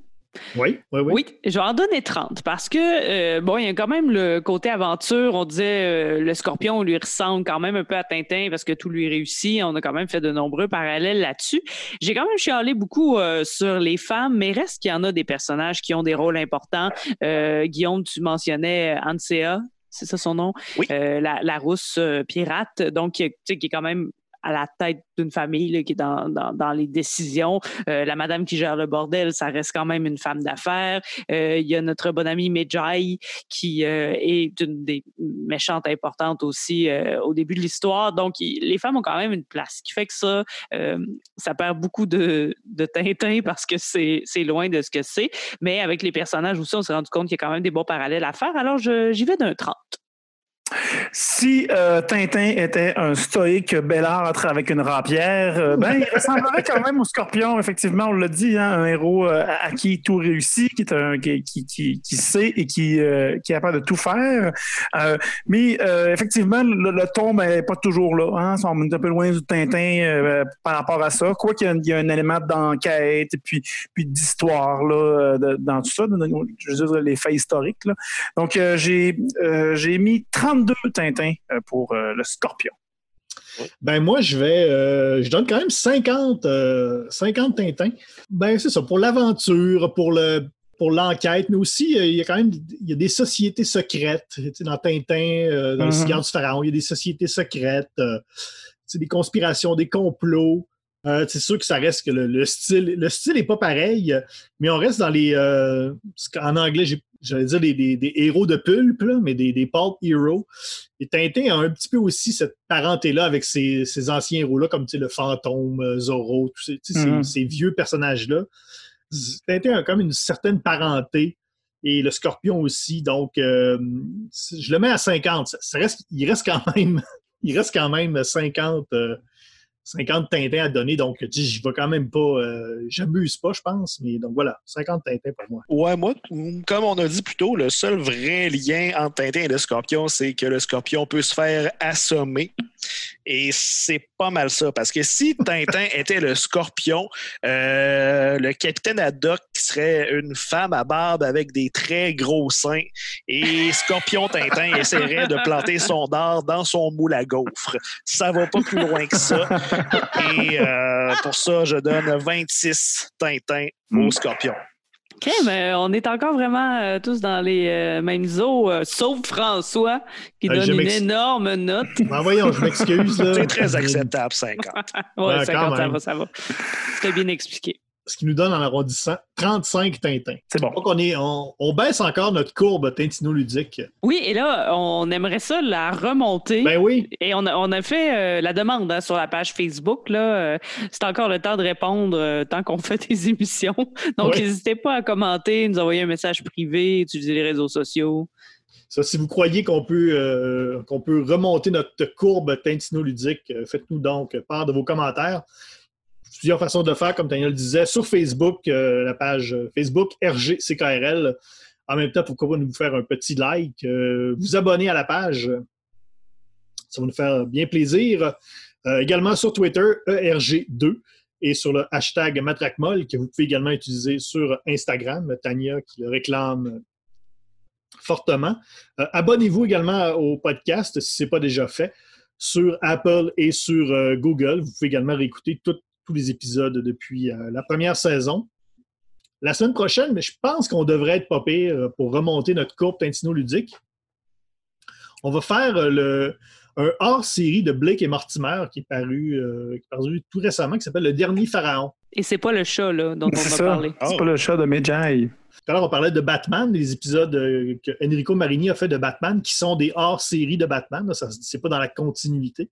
Oui.
Oui, je vais en donner 30 parce que, il y a quand même le côté aventure. On disait le Scorpion lui ressemble quand même un peu à Tintin parce que tout lui réussit. On a quand même fait de nombreux parallèles là-dessus. J'ai quand même chialé beaucoup sur les femmes, mais reste qu'il y en a des personnages qui ont des rôles importants. Guillaume, tu mentionnais Ansea, c'est ça son nom?
Oui.
La rousse pirate, donc qui est quand même à la tête d'une famille là, qui est dans les décisions. La madame qui gère le bordel, ça reste quand même une femme d'affaires. Il y a notre bonne amie Medjay qui est une des méchantes importantes aussi au début de l'histoire. Donc, les femmes ont quand même une place. Ce qui fait que ça perd beaucoup de Tintin parce que c'est loin de ce que c'est. Mais avec les personnages aussi, on s'est rendu compte qu'il y a quand même des bons parallèles à faire. Alors, j'y vais d'un 30.
Si Tintin était un stoïque belâtre avec une rapière, il ressemblerait quand même au Scorpion, effectivement, on l'a dit, hein, un héros à qui tout réussit, qui sait et qui est capable de tout faire. Mais effectivement, le ton n'est pas toujours là. Hein, on est un peu loin du Tintin par rapport à ça. Quoi qu'il y a un élément d'enquête et puis d'histoire là, dans tout ça, je veux dire les faits historiques. Là. Donc, j'ai mis 32 Tintin pour le Scorpion.
Ben moi, je donne quand même 50 Tintins. Ben c'est ça, pour l'aventure, pour l'enquête, mais aussi, il y a des sociétés secrètes. Dans Tintin, dans le Cigare du Pharaon, il y a des sociétés secrètes, des conspirations, des complots. C'est sûr que ça reste que le style n'est pas pareil, mais on reste dans les... en anglais, j'allais dire des héros de pulp, là, mais des pulp heroes. Et Tintin a un petit peu aussi cette parenté-là avec ces anciens héros-là, comme le fantôme, Zorro, tous ces vieux personnages-là. Tintin a comme une certaine parenté, et le Scorpion aussi. Donc, je le mets à 50. Il reste quand même 50 Tintins à donner, donc je vais quand même pas, j'abuse pas, je pense, mais donc voilà, 50 Tintins pour moi.
Ouais, moi, comme on a dit plus tôt, le seul vrai lien entre Tintin et le Scorpion, c'est que le Scorpion peut se faire assommer. Et c'est pas mal ça, parce que si Tintin était le Scorpion, le capitaine Haddock serait une femme à barbe avec des très gros seins, et Scorpion Tintin essaierait de planter son dard dans son moule à gaufres. Ça va pas plus loin que ça. Et pour ça, je donne 26 Tintins au Scorpion.
OK, mais on est encore vraiment tous dans les mêmes eaux, sauf François, qui donne une énorme note.
Ben voyons, je m'excuse. Là.
C'est très acceptable, 50.
Ouais, 50, ça va. C'était bien expliqué.
Ce qui nous donne en arrondissant 35 Tintins.
C'est bon.
Donc, on baisse encore notre courbe tintinoludique.
Oui, et là, on aimerait ça la remonter.
Ben oui.
Et on a fait la demande sur la page Facebook. Là, c'est encore le temps de répondre tant qu'on fait des émissions. Donc, n'hésitez pas à commenter, nous envoyer un message privé, utiliser les réseaux sociaux.
Ça, si vous croyez qu'on peut remonter notre courbe tintinoludique, faites-nous donc part de vos commentaires. Plusieurs façons de le faire, comme Daniel le disait, sur Facebook, la page Facebook RGCKRL. En même temps, pourquoi pas nous faire un petit like, vous abonner à la page. Ça va nous faire bien plaisir. Également sur Twitter, ERG2. et sur le hashtag MatraqueMolle que vous pouvez également utiliser sur Instagram. Tania qui le réclame fortement. Abonnez-vous également au podcast si ce n'est pas déjà fait sur Apple et sur Google. Vous pouvez également réécouter tous les épisodes depuis la première saison. La semaine prochaine, mais je pense qu'on devrait être pas pire pour remonter notre courbe tintinoludique. On va faire un hors-série de Blake et Mortimer qui est paru tout récemment, qui s'appelle Le Dernier Pharaon.
Et c'est pas le chat là, dont on va parler.
C'est pas le chat de Medjay.
Tout à l'heure, on parlait de Batman, les épisodes que Enrico Marini a fait de Batman, qui sont des hors-séries de Batman. Là, c'est pas dans la continuité.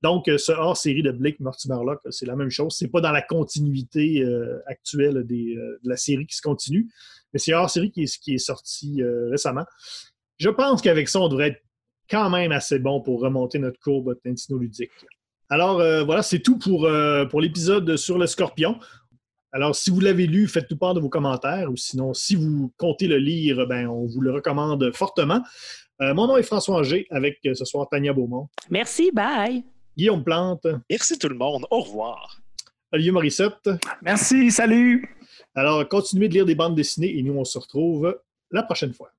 Donc, ce hors-série de Blake Mortimer-là, c'est la même chose. C'est pas dans la continuité actuelle de la série qui se continue, mais c'est un hors-série qui est sorti récemment. Je pense qu'avec ça, on devrait être quand même assez bon pour remonter notre courbe tintinoludique. Alors, voilà, c'est tout pour l'épisode sur le Scorpion. Alors, si vous l'avez lu, faites-nous part de vos commentaires, ou sinon, si vous comptez le lire, ben, on vous le recommande fortement. Mon nom est François Angers, avec ce soir Tania Beaumont.
Merci, bye!
Guillaume Plante.
Merci tout le monde. Au revoir.
Olivier Morissette.
Merci, salut!
Alors, continuez de lire des bandes dessinées et nous, on se retrouve la prochaine fois.